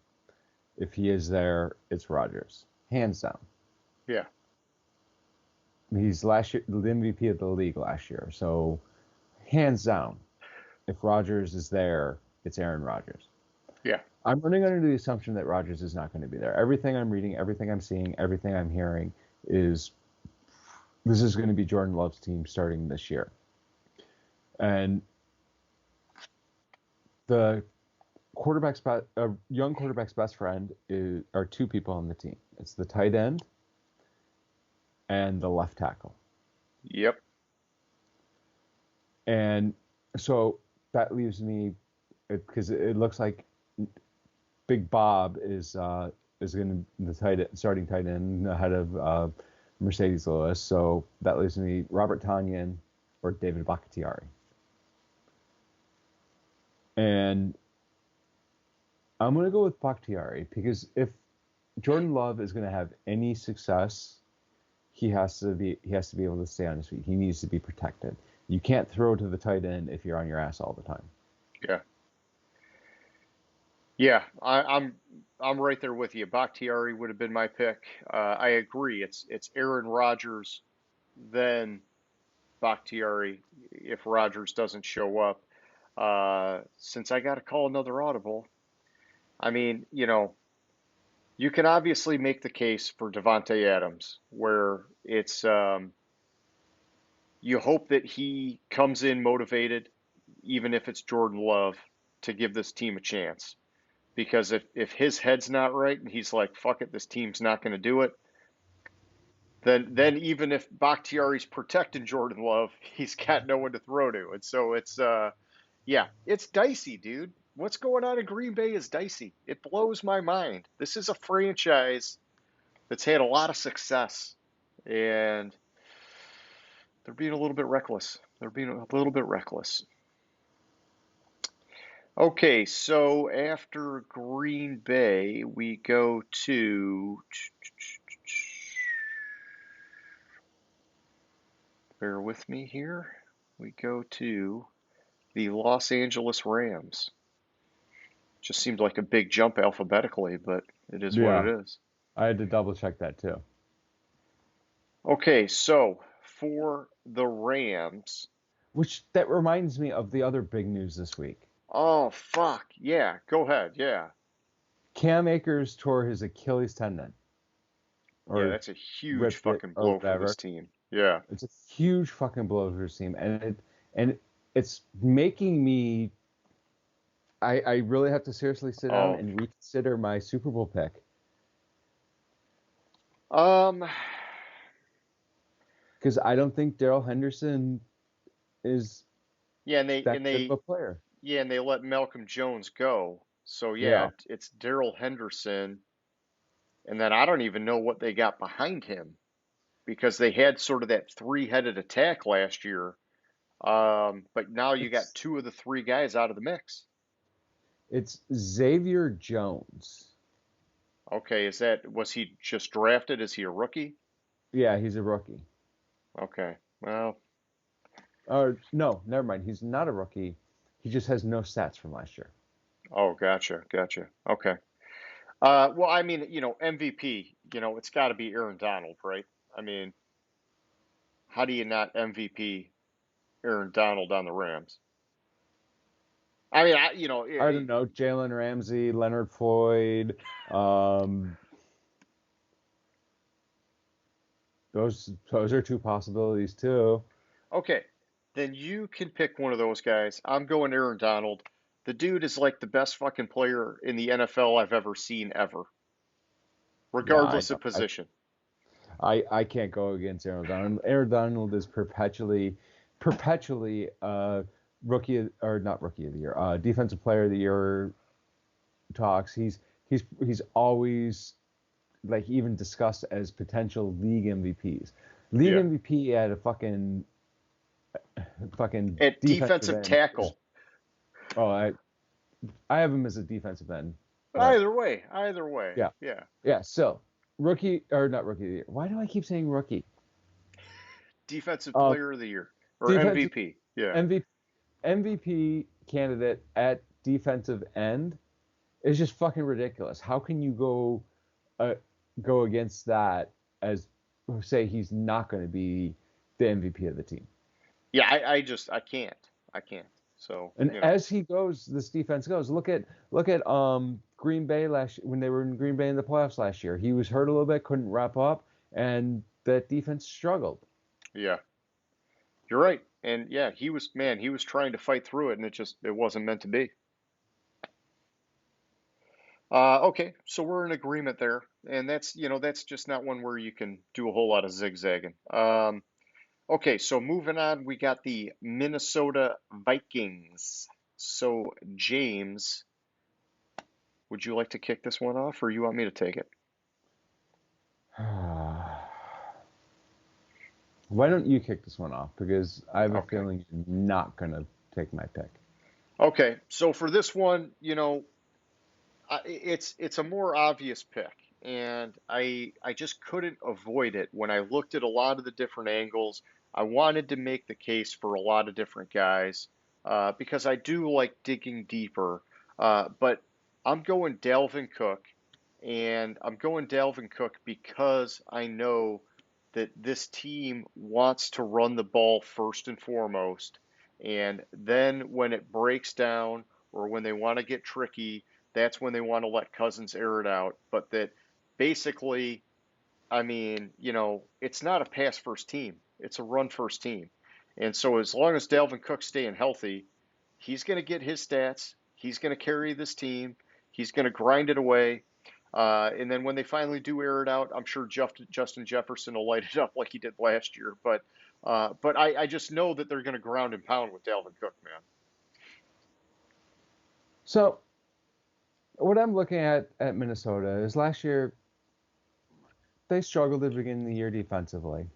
if he is there, it's Rodgers, hands down. Yeah, He's last year the MVP of the league last year, so hands down, if Rodgers is there, it's Aaron Rodgers. yeah, I'm running under the assumption that Rodgers is not going to be there. Everything I'm reading, everything I'm seeing, everything I'm hearing is this is going to be Jordan Love's team starting this year. And the young quarterback's best friend are two people on the team. It's the tight end and the left tackle. yep, And so that leaves me, because it looks like Big Bob is going to the starting tight end ahead of Mercedes Lewis. So that leaves me Robert Tonyan or David Bakhtiari. And I'm going to go with Bakhtiari because if Jordan Love is going to have any success, he has to be able to stay on his feet. He needs to be protected. You can't throw to the tight end if you're on your ass all the time. yeah, yeah. I'm right there with you. Bakhtiari would have been my pick. I agree. It's Aaron Rodgers, then Bakhtiari if Rodgers doesn't show up. Since I got to call another audible, I mean, you can obviously make the case for Devontae Adams, where it's you hope that he comes in motivated, even if it's Jordan Love, to give this team a chance. Because if his head's not right and he's like, fuck it, this team's not going to do it, then even if Bakhtiari's protecting Jordan Love, he's got no one to throw to. And so yeah, it's dicey, dude. What's going on in Green Bay is dicey. It blows my mind. This is a franchise that's had a lot of success, and they're being a little bit reckless. They're being a little bit reckless. Okay, so after Green Bay, we go to, bear with me here, we go to the Los Angeles Rams. Just seemed like a big jump alphabetically, but it is what Yeah, it is. I had to double check that too. Okay, so for the Rams, Which that reminds me of the other big news this week. oh fuck, yeah, go ahead, yeah. Cam Akers tore his Achilles tendon Yeah, or that's a huge ripped it fucking or blow for this whatever. team. Yeah. It's a huge fucking blow for his team, and it's making me. I really have to seriously sit down Oh, and reconsider my Super Bowl pick um, because I don't think Daryl Henderson is yeah, and they that and good of they a player. yeah, and they let Malcolm Jones go. So yeah, Yeah, it's Daryl Henderson, and then I don't even know what they got behind him because they had sort of that three-headed attack last year. But now you got it's two of the three guys out of the mix. it's Xavier Jones. Okay, was he just drafted? Is he a rookie? Yeah, he's a rookie. Okay, well, Or no, never mind. He's not a rookie. He just has no stats from last year. oh, gotcha, gotcha. Okay. Well, I mean, MVP, it's got to be Aaron Donald, right? I mean, how do you not MVP Aaron Donald on the Rams? I mean, I don't know, Jalen Ramsey, Leonard Floyd, um, those are two possibilities too. okay, then you can pick one of those guys. I'm going Aaron Donald. The dude is like the best fucking player in the NFL I've ever seen ever, Yeah, I regardless of know. position. I can't go against Aaron Donald. Aaron Donald is perpetually or not rookie of the year, defensive player of the year talks. He's always like even discussed as potential league MVPs. League Yeah. MVP at a fucking At defensive defensive end. tackle. Oh, I have him as a defensive end, but Either way. yeah, Yeah. yeah. So rookie or not rookie of the year. Why do I keep saying rookie? Defensive Uh, player of the year or defensive MVP. Yeah. MVP candidate at defensive end is just fucking ridiculous. How can you go against that as say he's not going to be the MVP of the team? Yeah, I can't. I can't. So, And as he goes, this defense goes. Look at Green Bay when they were in Green Bay in the playoffs last year. He was hurt a little bit, couldn't wrap up, and that defense struggled. yeah. You're right. And yeah, he was trying to fight through it and it wasn't meant to be. Okay, so we're in agreement there. And that's just not one where you can do a whole lot of zigzagging. Okay, so moving on, we got the Minnesota Vikings. So, James, would you like to kick this one off, or you want me to take it? Why don't you kick this one off? Because I have a Okay. feeling you're not going to take my pick. Okay, so for this one, it's a more obvious pick, and I just couldn't avoid it when I looked at a lot of the different angles. I wanted to make the case for a lot of different guys because I do like digging deeper. But I'm going Dalvin Cook, and I'm going Dalvin Cook because I know that this team wants to run the ball first and foremost, and then when it breaks down or when they want to get tricky, that's when they want to let Cousins air it out. But that basically, I mean, it's not a pass first team, it's a run first team. And so as long as Dalvin Cook's staying healthy, he's going to get his stats. He's going to carry this team. He's going to grind it away. And then when they finally do air it out, I'm sure Justin Jefferson will light it up like he did last year. But I just know that they're going to ground and pound with Dalvin Cook, man. So what I'm looking at Minnesota is last year they struggled at the beginning of the year defensively.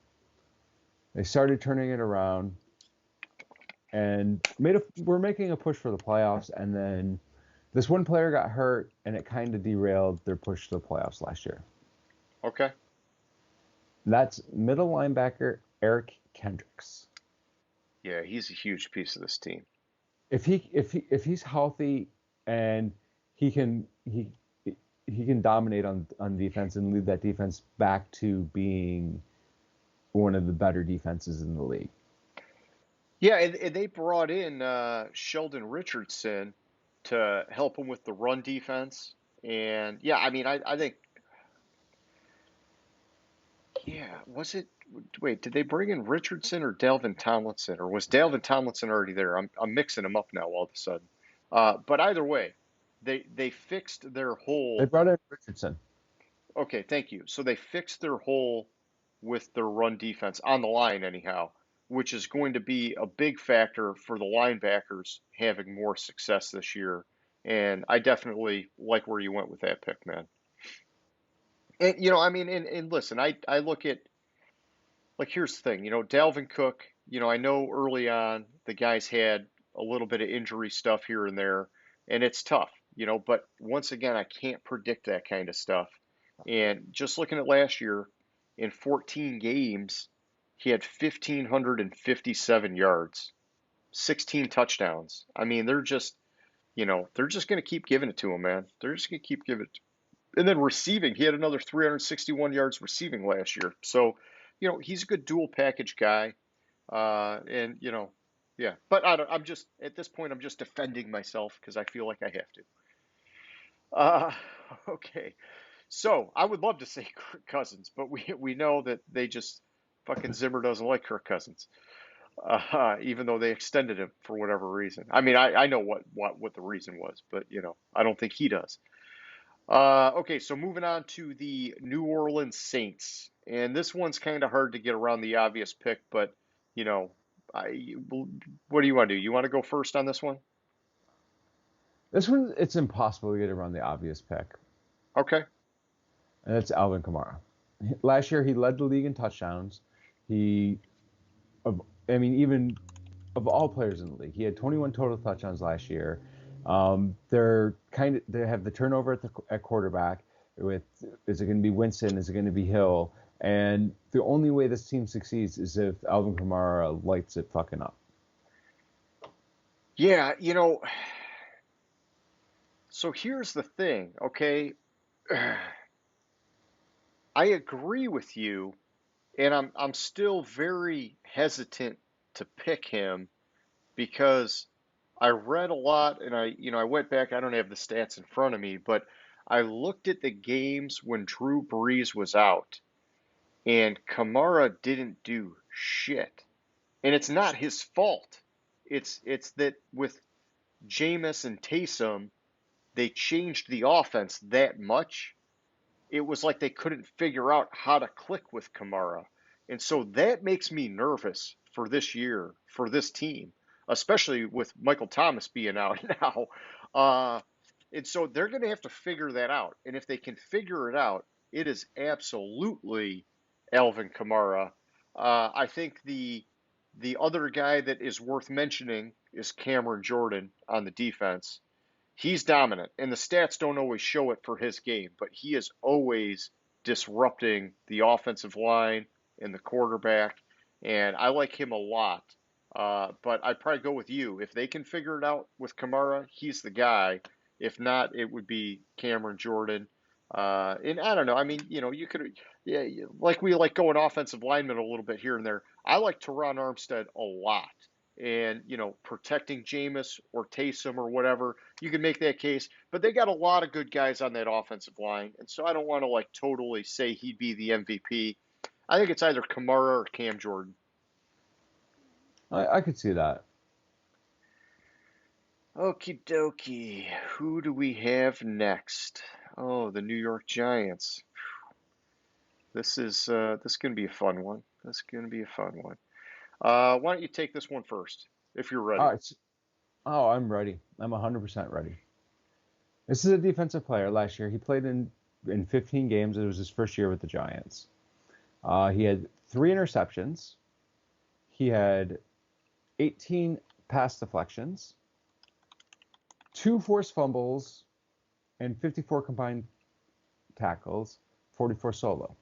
They started turning it around and we're making a push for the playoffs, and then this one player got hurt and it kind of derailed their push to the playoffs last year. Okay. That's middle linebacker Eric Kendricks. Yeah, he's a huge piece of this team. If he's healthy and he can dominate on defense and lead that defense back to being one of the better defenses in the league. Yeah, and they brought in Sheldon Richardson to help him with the run defense. And yeah, I mean, I think, yeah, was it? Wait, did they bring in Richardson or Dalvin Tomlinson, or was Dalvin Tomlinson already there? I'm mixing them up now all of a sudden. But either way, they fixed their They hole. brought in Richardson. Okay, thank you. So they fixed their hole with their run defense on the line anyhow, which is going to be a big factor for the linebackers having more success this year. And I definitely like where you went with that pick, man. And I mean, and listen, I look at, like, here's the thing, Dalvin Cook, I know early on the guys had a little bit of injury stuff here and there, and it's tough, but once again, I can't predict that kind of stuff. And just looking at last year, in 14 games, he had 1,557 yards, 16 touchdowns. I mean, they're just going to keep giving it to him, man. They're just going to keep giving it. And then receiving, he had another 361 yards receiving last year. So, he's a good dual package guy. And yeah. But I'm just at this point, I'm just defending myself because I feel like I have to. Uh, okay. So I would love to say Kirk Cousins, but we know that they just fucking Zimmer doesn't like Kirk Cousins, even though they extended him for whatever reason. I mean, I know what the reason was, but I don't think he does. Okay, so moving on to the New Orleans Saints, and this one's kind of hard to get around the obvious pick, but you know, what do you want to do? You want to go first on this one? This one, it's impossible to get around the obvious pick, Okay. and it's Alvin Kamara. Last year, he led the league in touchdowns. He, of, I mean, even of all players in the league, he had 21 total touchdowns last year. They have the turnover at quarterback. Is it going to be Winston? Is it going to be Hill? And the only way this team succeeds is if Alvin Kamara lights it fucking up. Yeah, so here's the thing, okay? I agree with you, and I'm still very hesitant to pick him because I read a lot and I went back, I don't have the stats in front of me, but I looked at the games when Drew Brees was out and Kamara didn't do shit. And it's not his fault. It's that with Jameis and Taysom, they changed the offense that much. It was like they couldn't figure out how to click with Kamara. And so that makes me nervous for this year, for this team, especially with Michael Thomas being out now. Uh, and so they're going to have to figure that out. And if they can figure it out, it is absolutely Alvin Kamara. I think the other guy that is worth mentioning is Cameron Jordan on the defense. He's dominant, and the stats don't always show it for his game, but he is always disrupting the offensive line and the quarterback, and I like him a lot. But I'd probably go with you. If they can figure it out with Kamara, he's the guy. If not, it would be Cameron Jordan. And I don't know. I mean, you could, yeah, like we like going offensive lineman a little bit here and there. I like Teron Armstead a lot. And, protecting Jameis or Taysom or whatever, you can make that case. But they got a lot of good guys on that offensive line. And so I don't want to like totally say he'd be the MVP. I think it's either Kamara or Cam Jordan. I could see that. Okie dokie. Who do we have next? Oh, the New York Giants. This is going to be a fun one. This is going to be a fun one. Why don't you take this one first, if you're ready? All right. I'm ready. I'm 100% ready. This is a defensive player. Last year, he played in 15 games. It was his first year with the Giants. He had 3 interceptions. He had 18 pass deflections, 2 forced fumbles, and 54 combined tackles, 44 solo.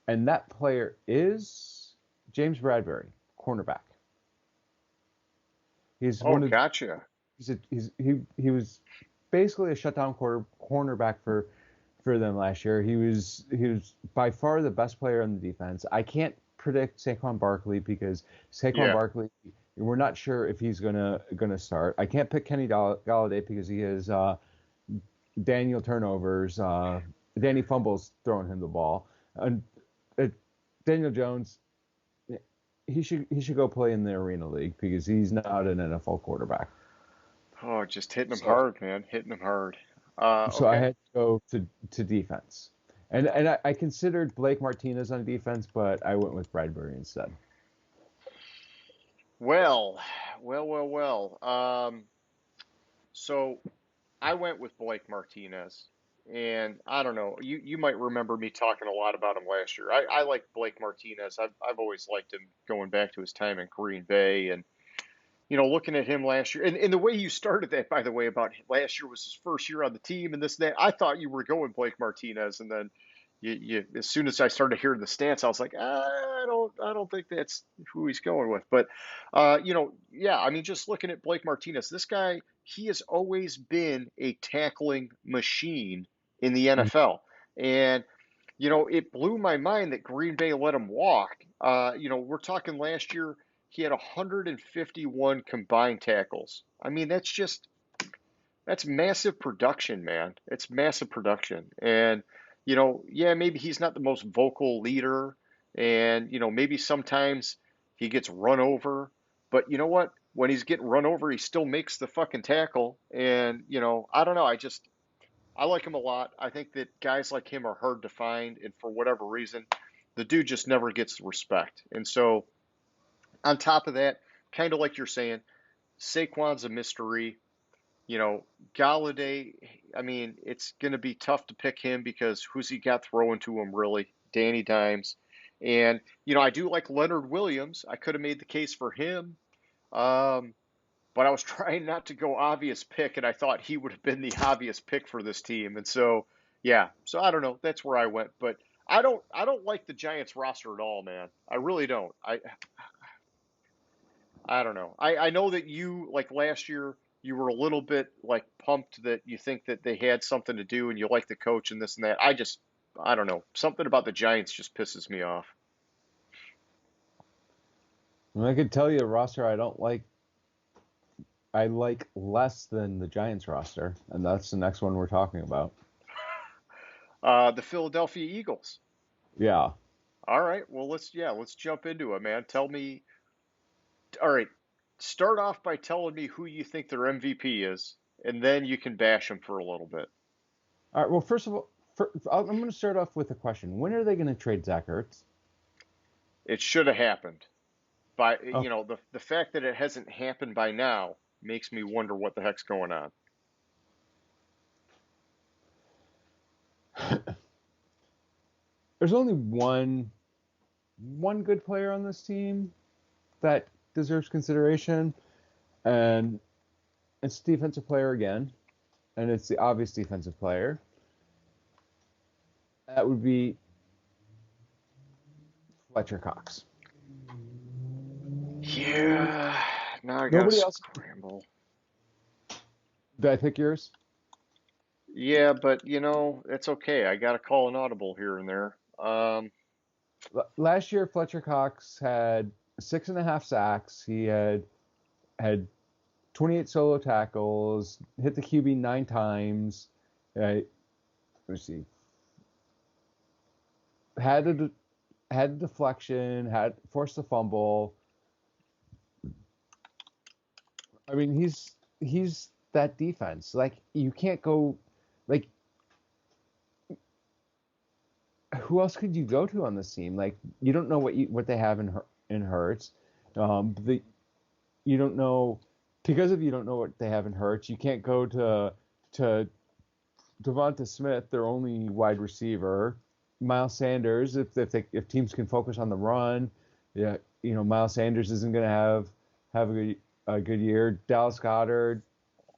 And that player is James Bradbury, cornerback. He's Gotcha. He was basically a shutdown cornerback for them last year. He was by far the best player on the defense. I can't predict Saquon Barkley because Saquon Barkley, we're not sure if he's gonna start. I can't pick Kenny Galladay because he has Daniel turnovers, Danny fumbles throwing him the ball, and Daniel Jones. He should go play in the Arena League because he's not an NFL quarterback. Oh, just hitting him hard, man. Hitting him hard. So Okay. I had to go to defense. And I considered Blake Martinez on defense, but I went with Bradbury instead. Well. So I went with Blake Martinez, and I don't know. You might remember me talking a lot about him last year. I like Blake Martinez. I've always liked him going back to his time in Green Bay, and looking at him last year, and the way you started that, by the way, about last year was his first year on the team and this and that. I thought you were going Blake Martinez, and then you as soon as I started hearing the stats, I was like, I don't think that's who he's going with. But yeah, I mean, just looking at Blake Martinez, this guy, he has always been a tackling machine in the NFL, and it blew my mind that Green Bay let him walk. We're talking last year, he had 151 combined tackles. I mean, that's massive production, man. It's massive production. And, yeah, maybe he's not the most vocal leader. And, maybe sometimes he gets run over. But you know what? When he's getting run over, he still makes the fucking tackle. And, I don't know. I like him a lot. I think that guys like him are hard to find. And for whatever reason, the dude just never gets the respect. And so, on top of that, kind of like you're saying, Saquon's a mystery. Galladay, I mean, it's going to be tough to pick him because who's he got throwing to him, really? Danny Dimes. And, I do like Leonard Williams. I could have made the case for him, um, but I was trying not to go obvious pick, and I thought he would have been the obvious pick for this team. And so, yeah, so I don't know. That's where I went. But I don't like the Giants roster at all, man. I really don't. I don't know. I know that you, like last year, you were a little bit like pumped that you think that they had something to do and you like the coach and this and that. I don't know. Something about the Giants just pisses me off. And I could tell you a roster I don't like. I like less than the Giants roster, and that's the next one we're talking about. The Philadelphia Eagles. Yeah. All right. Well, let's jump into it, man. Tell me. All right. Start off by telling me who you think their MVP is, and then you can bash them for a little bit. All right. Well, first of all, I'm going to start off with a question. When are they going to trade Zach Ertz? It should have happened. By Oh, the fact that it hasn't happened by now makes me wonder what the heck's going on. there's only one good player on this team that deserves consideration, and it's defensive player again, and it's the obvious defensive player. That would be Fletcher Cox. Yeah. Now I gotta Nobody else. scramble. Did I pick yours? Yeah, but it's okay. I got to call an audible here and there. Last year, Fletcher Cox had 6.5 sacks. He had 28 solo tackles, hit the QB 9 times. Let me see. Had a deflection, had forced a fumble. I mean, he's that defense. Like you can't go like who else could you go to on this team? Like you don't know what they have in Hurts. The you don't know because if you don't know what they have in Hurts, you can't go to Devonta Smith, their only wide receiver. Miles Sanders, if teams can focus on the run, yeah, Miles Sanders isn't going to have a good year. Dallas Goedert,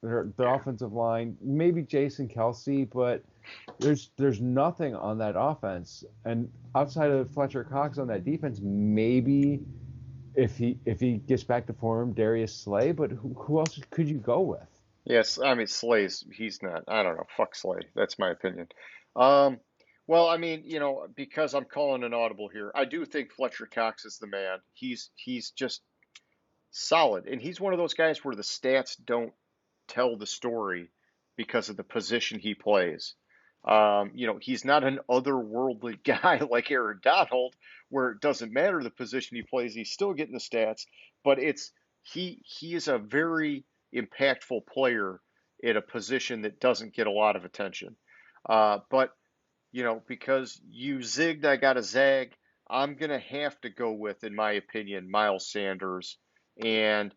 the offensive line, maybe Jason Kelsey, but there's nothing on that offense. And outside of Fletcher Cox on that defense, maybe if he gets back to form, Darius Slay, but who else could you go with? Yes, I mean he's not. I don't know. Fuck Slay. That's my opinion. Um, well, I mean, because I'm calling an audible here, I do think Fletcher Cox is the man. He's just solid, and he's one of those guys where the stats don't tell the story because of the position he plays. He's not an otherworldly guy like Aaron Donald, where it doesn't matter the position he plays, he's still getting the stats. But he is a very impactful player at a position that doesn't get a lot of attention. But because you zigged, I got to zag. I'm gonna have to go with, in my opinion, Miles Sanders, and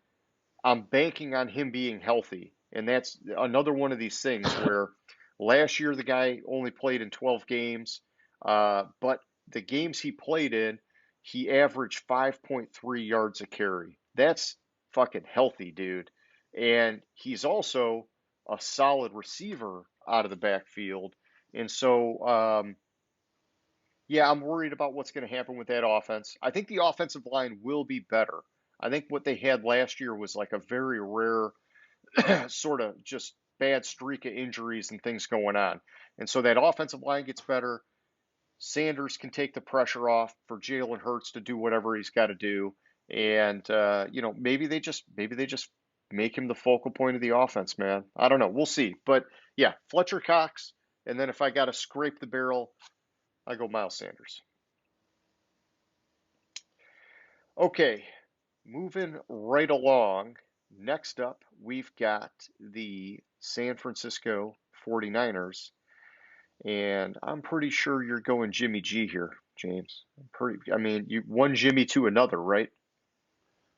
I'm banking on him being healthy. And that's another one of these things where last year the guy only played in 12 games, but the games he played in, he averaged 5.3 yards a carry. That's fucking healthy, dude. And he's also a solid receiver out of the backfield. And so, yeah, I'm worried about what's going to happen with that offense. I think the offensive line will be better. I think what they had last year was like a very rare sort of just bad streak of injuries and things going on. And so that offensive line gets better. Sanders can take the pressure off for Jalen Hurts to do whatever he's got to do, and maybe they just make him the focal point of the offense, man. I don't know. We'll see. But yeah, Fletcher Cox, and then if I got to scrape the barrel, I go Miles Sanders. Okay, moving right along. Next up, we've got the San Francisco 49ers. And I'm pretty sure you're going Jimmy G here, James. I mean, you one Jimmy to another, right?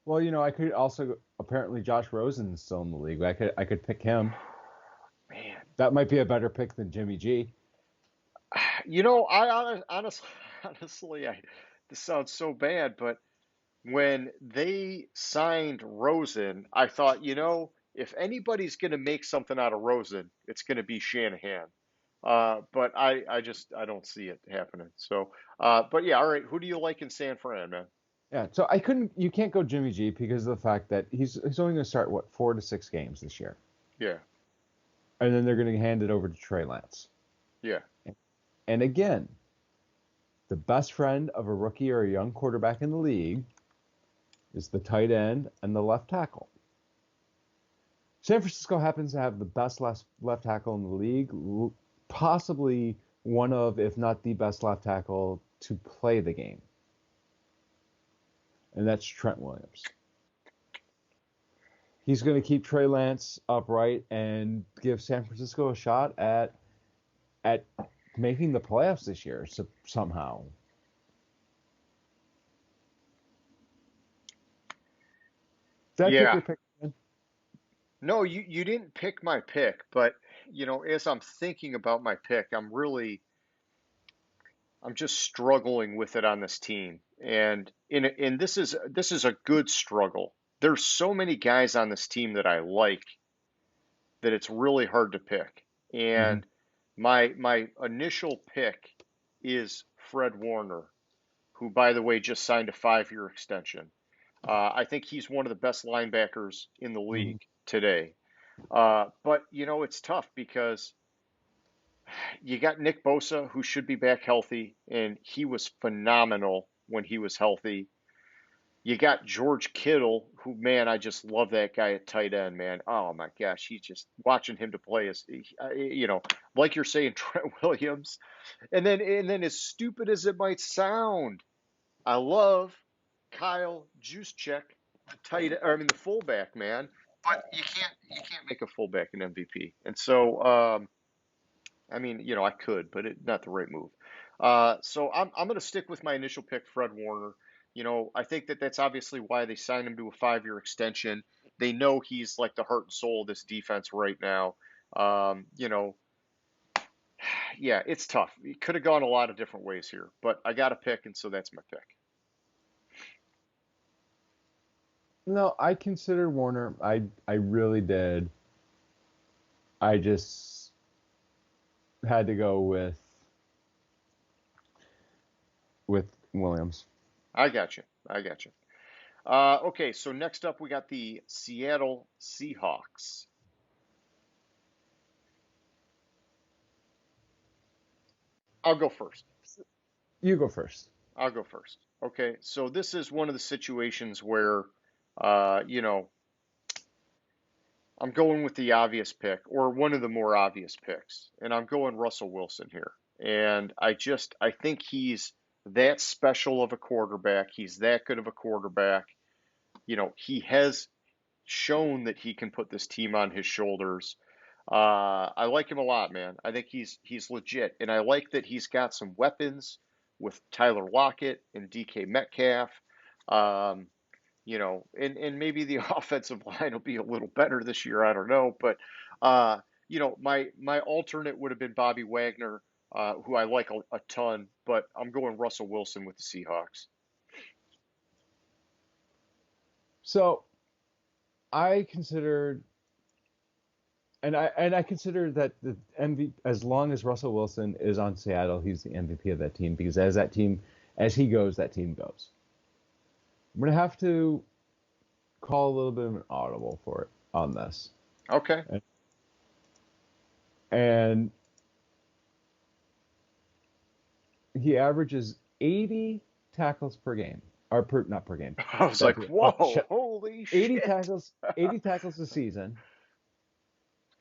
Well, I could also apparently Josh Rosen's still in the league. I could pick him. Man, That might be a better pick than Jimmy G. honestly, this sounds so bad, but when they signed Rosen, I thought, if anybody's going to make something out of Rosen, it's going to be Shanahan. But I don't see it happening. So, but yeah, all right. Who do you like in San Fran, man? Yeah, so you can't go Jimmy G because of the fact that he's only going to start what 4 to 6 games this year, Yeah, and then they're going to hand it over to Trey Lance. yeah, And again, the best friend of a rookie or a young quarterback in the league is the tight end and the left tackle. San Francisco happens to have the best left tackle in the league, possibly one of, if not the best left tackle to play the game. And that's Trent Williams. He's going to keep Trey Lance upright and give San Francisco a shot at making the playoffs this year somehow. Did I pick yeah. your pick? No, you didn't pick my pick, but as I'm thinking about my pick, I'm just struggling with it on this team, and this is a good struggle. There's so many guys on this team that I like that it's really hard to pick. Mm-hmm. And my initial pick is Fred Warner, who, by the way, just signed a 5-year extension. I think he's one of the best linebackers in the Mm-hmm. league today. But it's tough because you got Nick Bosa, who should be back healthy, and he was phenomenal when he was healthy. You got George Kittle, who, man, I just love that guy at tight end, man. Oh my gosh, he's just watching him to play is, like you're saying, Trent Williams. And then as stupid as it might sound, I love Kyle Juszczyk, the fullback, man. But you can't make a fullback an MVP. And so, I could, but not the right move. So I'm going to stick with my initial pick, Fred Warner. I think that's obviously why they signed him to a 5-year extension. They know he's like the heart and soul of this defense right now. Um, you know, yeah, it's tough. It could have gone a lot of different ways here, but I got to pick, and so that's my pick. No, I considered Warner. I really did. I just had to go with Williams. I got you. I got you. Okay, so next up we got the Seattle Seahawks. I'll go first. You go first. I'll go first. Okay, so this is one of the situations where, uh, you know, I'm going with the obvious pick or one of the more obvious picks, and I'm going Russell Wilson here. And I think he's that special of a quarterback. He's that good of a quarterback. He has shown that he can put this team on his shoulders. I like him a lot, man. I think he's legit, and I like that he's got some weapons with Tyler Lockett and DK Metcalf. Um, and maybe the offensive line will be a little better this year. I don't know, but my alternate would have been Bobby Wagner, who I like a ton, but I'm going Russell Wilson with the Seahawks. So I considered, and I consider that the MVP, as long as Russell Wilson is on Seattle, he's the MVP of that team because as he goes, that team goes. I'm gonna have to call a little bit of an audible for it on this, Okay. and he averages 80 tackles per game, or not per game. I was like, whoa, holy 80 shit. tackles, 80 tackles a season,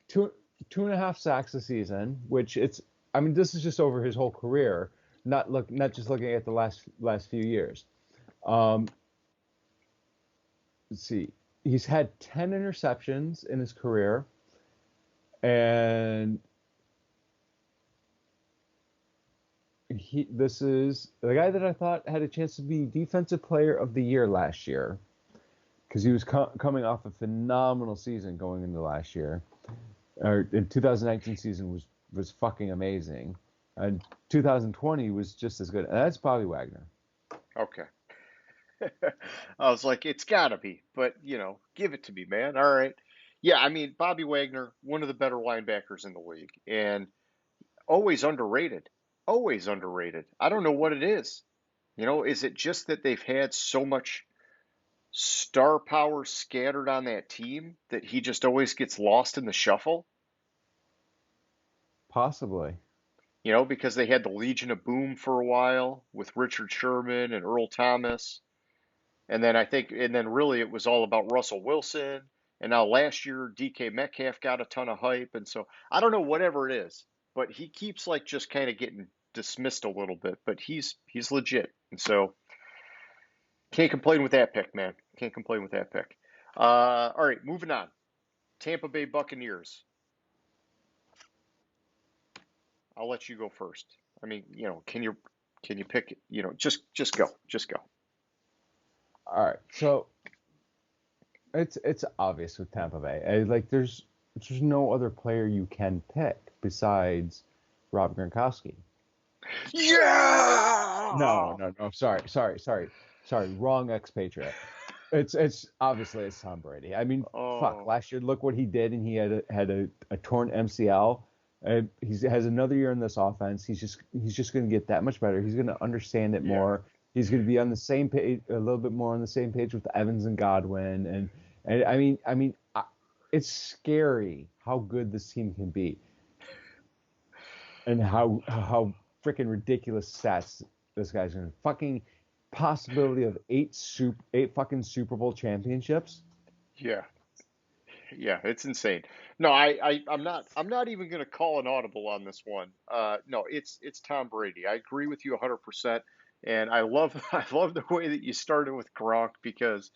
two 2.5 sacks a season, which it's. I mean, this is just over his whole career, not just looking at the last few years. Um, let's see, he's had 10 interceptions in his career, and this is the guy that I thought had a chance to be Defensive Player of the Year last year because he was coming off a phenomenal season going into last year. In 2019 season was fucking amazing, and 2020 was just as good. And that's Bobby Wagner. Okay. I was like, it's gotta be, but give it to me, man. All right. Yeah, I mean, Bobby Wagner, one of the better linebackers in the league, and always underrated. Always underrated. I don't know what it is. Is it just that they've had so much star power scattered on that team that he just always gets lost in the shuffle? Possibly. Because they had the Legion of Boom for a while with Richard Sherman and Earl Thomas. And then really it was all about Russell Wilson. And now last year, DK Metcalf got a ton of hype. And so I don't know, whatever it is, but he keeps like just kind of getting dismissed a little bit, but he's legit. And so can't complain with that pick, man. Can't complain with that pick. All right, moving on. Tampa Bay Buccaneers. I'll let you go first. I mean, can you pick, just go. Just go. All right, so it's obvious with Tampa Bay. Like there's no other player you can pick besides Rob Gronkowski. Yeah. No. Sorry. Wrong expatriate. It's obviously it's Tom Brady. I mean, fuck. Oh, Last year, look what he did, and he had a torn MCL. He has another year in this offense. He's just going to get that much better. He's going to understand it yeah. more. He's going to be on the same page, a little bit more on the same page with Evans and Godwin, and I mean, it's scary how good this team can be, and how freaking ridiculous stats this guy's going to fucking possibility of eight fucking Super Bowl championships. Yeah. Yeah, it's insane. No, I'm not even going to call an audible on this one. No, it's Tom Brady. I agree with you 100%. And I love I love the way that you started with Gronk because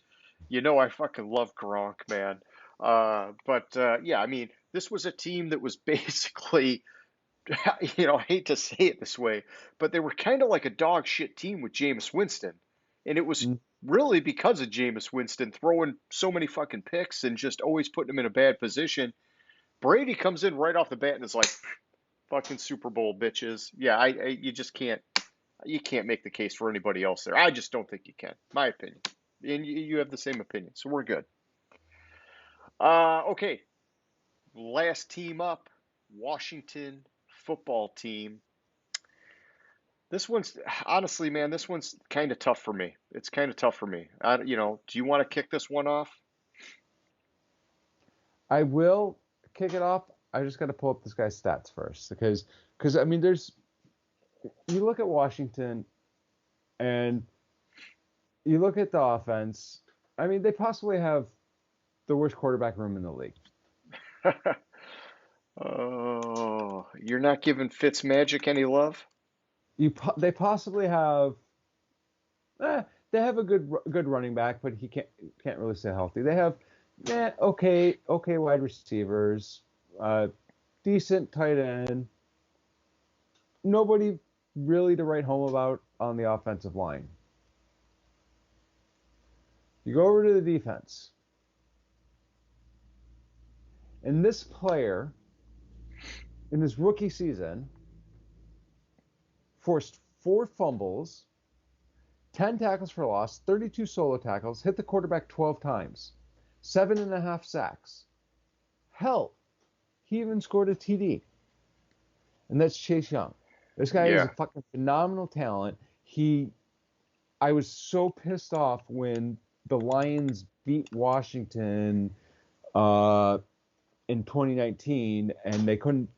I fucking love Gronk, man. But yeah, I mean, this was a team that was basically, I hate to say it this way, but they were kind of like a dog shit team with Jameis Winston. And it was Mm. really because of Jameis Winston throwing so many fucking picks and just always putting him in a bad position. Brady comes in right off the bat and is like, fucking Super Bowl bitches. Yeah, you just can't make the case for anybody else there. I just don't think you can, my opinion. And you have the same opinion, so we're good. Okay, last team up, Washington football team. This one's honestly, man, this one's kind of tough for me. It's kind of tough for me. Do you want to kick this one off? I will kick it off. I just got to pull up this guy's stats first because I mean, you look at Washington and you look at the offense. I mean, they possibly have the worst quarterback room in the league. Oh, you're not giving Fitzmagic any love? They possibly have. They have a good running back, but he can't really stay healthy. They have okay wide receivers, decent tight end. Nobody really to write home about on the offensive line. You go over to the defense, and this player in his rookie season forced 4 fumbles, 10 tackles for loss, 32 solo tackles, hit the quarterback 12 times, 7.5 sacks. Hell, he even scored a TD. And that's Chase Young. This guy is a Yeah. fucking phenomenal talent. I was so pissed off when the Lions beat Washington in 2019, and they couldn't,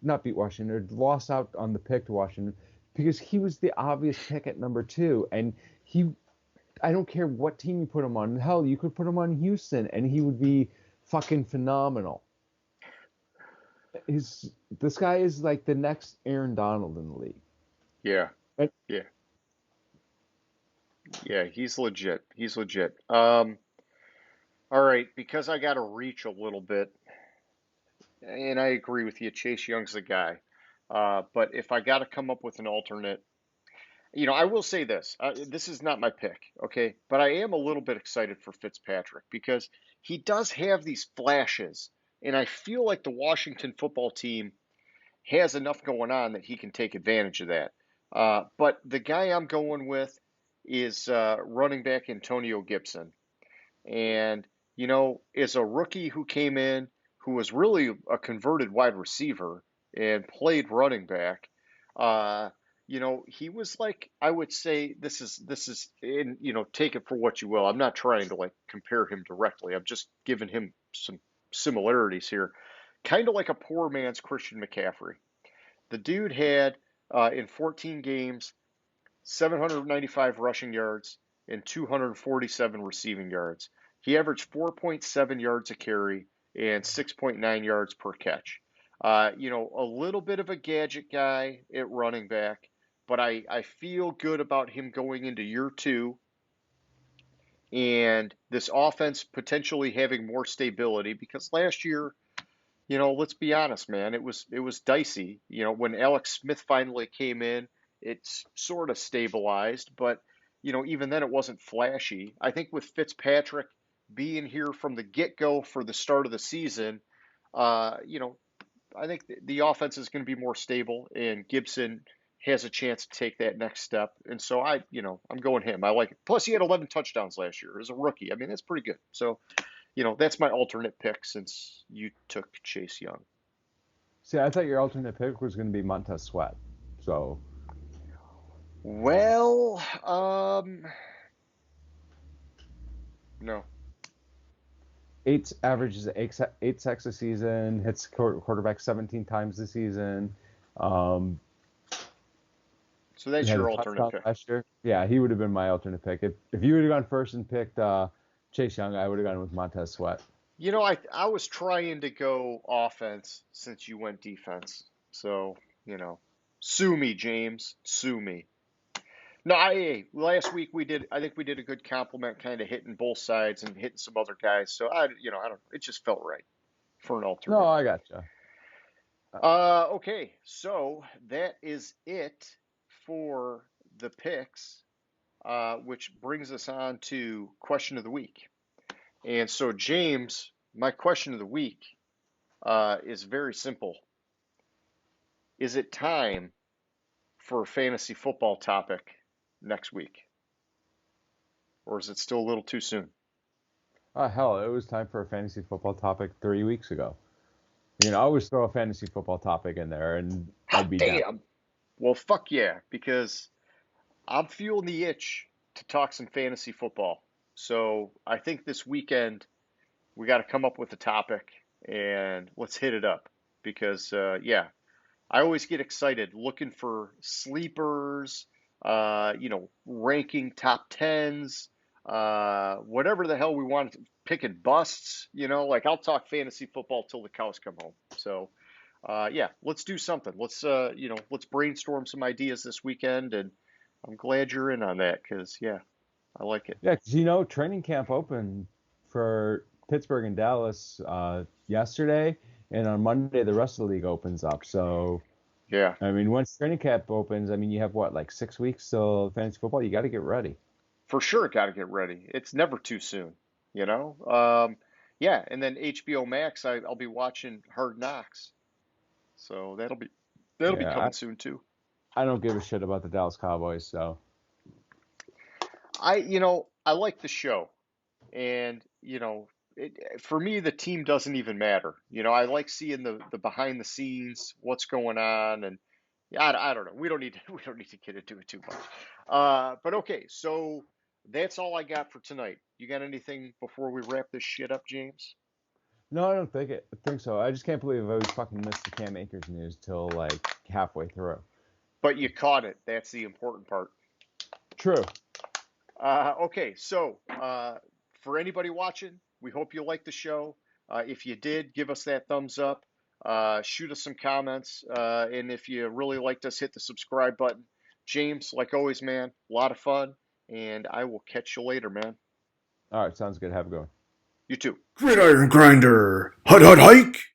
not beat Washington, or lost out on the pick to Washington because he was the obvious pick at number 2, and I don't care what team you put him on. Hell, you could put him on Houston, and he would be fucking phenomenal. This guy is like the next Aaron Donald in the league. Yeah. And, Yeah. Yeah, he's legit. He's legit. All right, because I got to reach a little bit, and I agree with you, Chase Young's the guy. But if I got to come up with an alternate, I will say this. This is not my pick, okay? But I am a little bit excited for Fitzpatrick because he does have these flashes, and I feel like the Washington football team has enough going on that he can take advantage of that. But the guy I'm going with is running back Antonio Gibson. And, as a rookie who came in, who was really a converted wide receiver and played running back, uh, he was like, I would say this is in, take it for what you will. I'm not trying to like compare him directly. I'm just giving him some similarities here. Kind of like a poor man's Christian McCaffrey. The dude had in 14 games 795 rushing yards and 247 receiving yards. He averaged 4.7 yards a carry and 6.9 yards per catch. A little bit of a gadget guy at running back, but I feel good about him going into year 2 and this offense potentially having more stability because last year, let's be honest, man, it was dicey. When Alex Smith finally came in, it's sort of stabilized, but even then it wasn't flashy. I think with Fitzpatrick being here from the get-go for the start of the season, I think the offense is going to be more stable, and Gibson has a chance to take that next step. And so I'm going him. I like it. Plus, he had 11 touchdowns last year as a rookie. I mean, that's pretty good. So, that's my alternate pick since you took Chase Young. See, I thought your alternate pick was going to be Montez Sweat. So, Well, no. averages eight sacks a season, hits quarterback 17 times a season. So that's He had your a alternate touchdown pick. last year. Yeah, he would have been my alternate pick. If you would have gone first and picked Chase Young, I would have gone with Montez Sweat. I was trying to go offense since you went defense. So, sue me, James. Sue me. No, last week I think we did a good compliment kind of hitting both sides and hitting some other guys. So I don't, it just felt right for an No, alternate. I gotcha. Okay, so that is it for the picks, which brings us on to question of the week. And so, James, my question of the week is very simple. Is it time for a fantasy football topic next week? Or is it still a little too soon? Hell, it was time for a fantasy football topic 3 weeks ago. I always throw a fantasy football topic in there, and I'd be down. Damn. Well, fuck yeah, because I'm feeling the itch to talk some fantasy football. So I think this weekend we got to come up with a topic and let's hit it up because, yeah, I always get excited looking for sleepers, ranking top tens, whatever the hell we want, picking busts, like I'll talk fantasy football till the cows come home. So, yeah, let's do something. Let's brainstorm some ideas this weekend, and I'm glad you're in on that because, yeah, I like it. Yeah, 'cause training camp opened for Pittsburgh and Dallas yesterday, and on Monday the rest of the league opens up. So, Yeah, I mean, once training camp opens, I mean, you have what, like 6 weeks till fantasy football? You got to get ready. for sure, got to get ready. It's never too soon, you know? Yeah, and then HBO Max, I'll be watching Hard Knocks. So that'll be Yeah, coming soon too. I don't give a shit about the Dallas Cowboys, so I like the show, and for me, the team doesn't even matter. I like seeing the behind the scenes, what's going on, and yeah, I don't know. We don't need to, we don't need to get into it too much. But okay, so that's all I got for tonight. You got anything before we wrap this shit up, James? no, I don't think so. I just can't believe I was fucking missed the Cam Akers news till like halfway through. but you caught it. That's the important part. True. Okay, so for anybody watching, we hope you liked the show. If you did, give us that thumbs up. Shoot us some comments. And if you really liked us, hit the subscribe button. James, like always, man, a lot of fun. And I will catch you later, man. All right, sounds good. Have a good one. You too. Gridiron Grinder. Hut hut hike.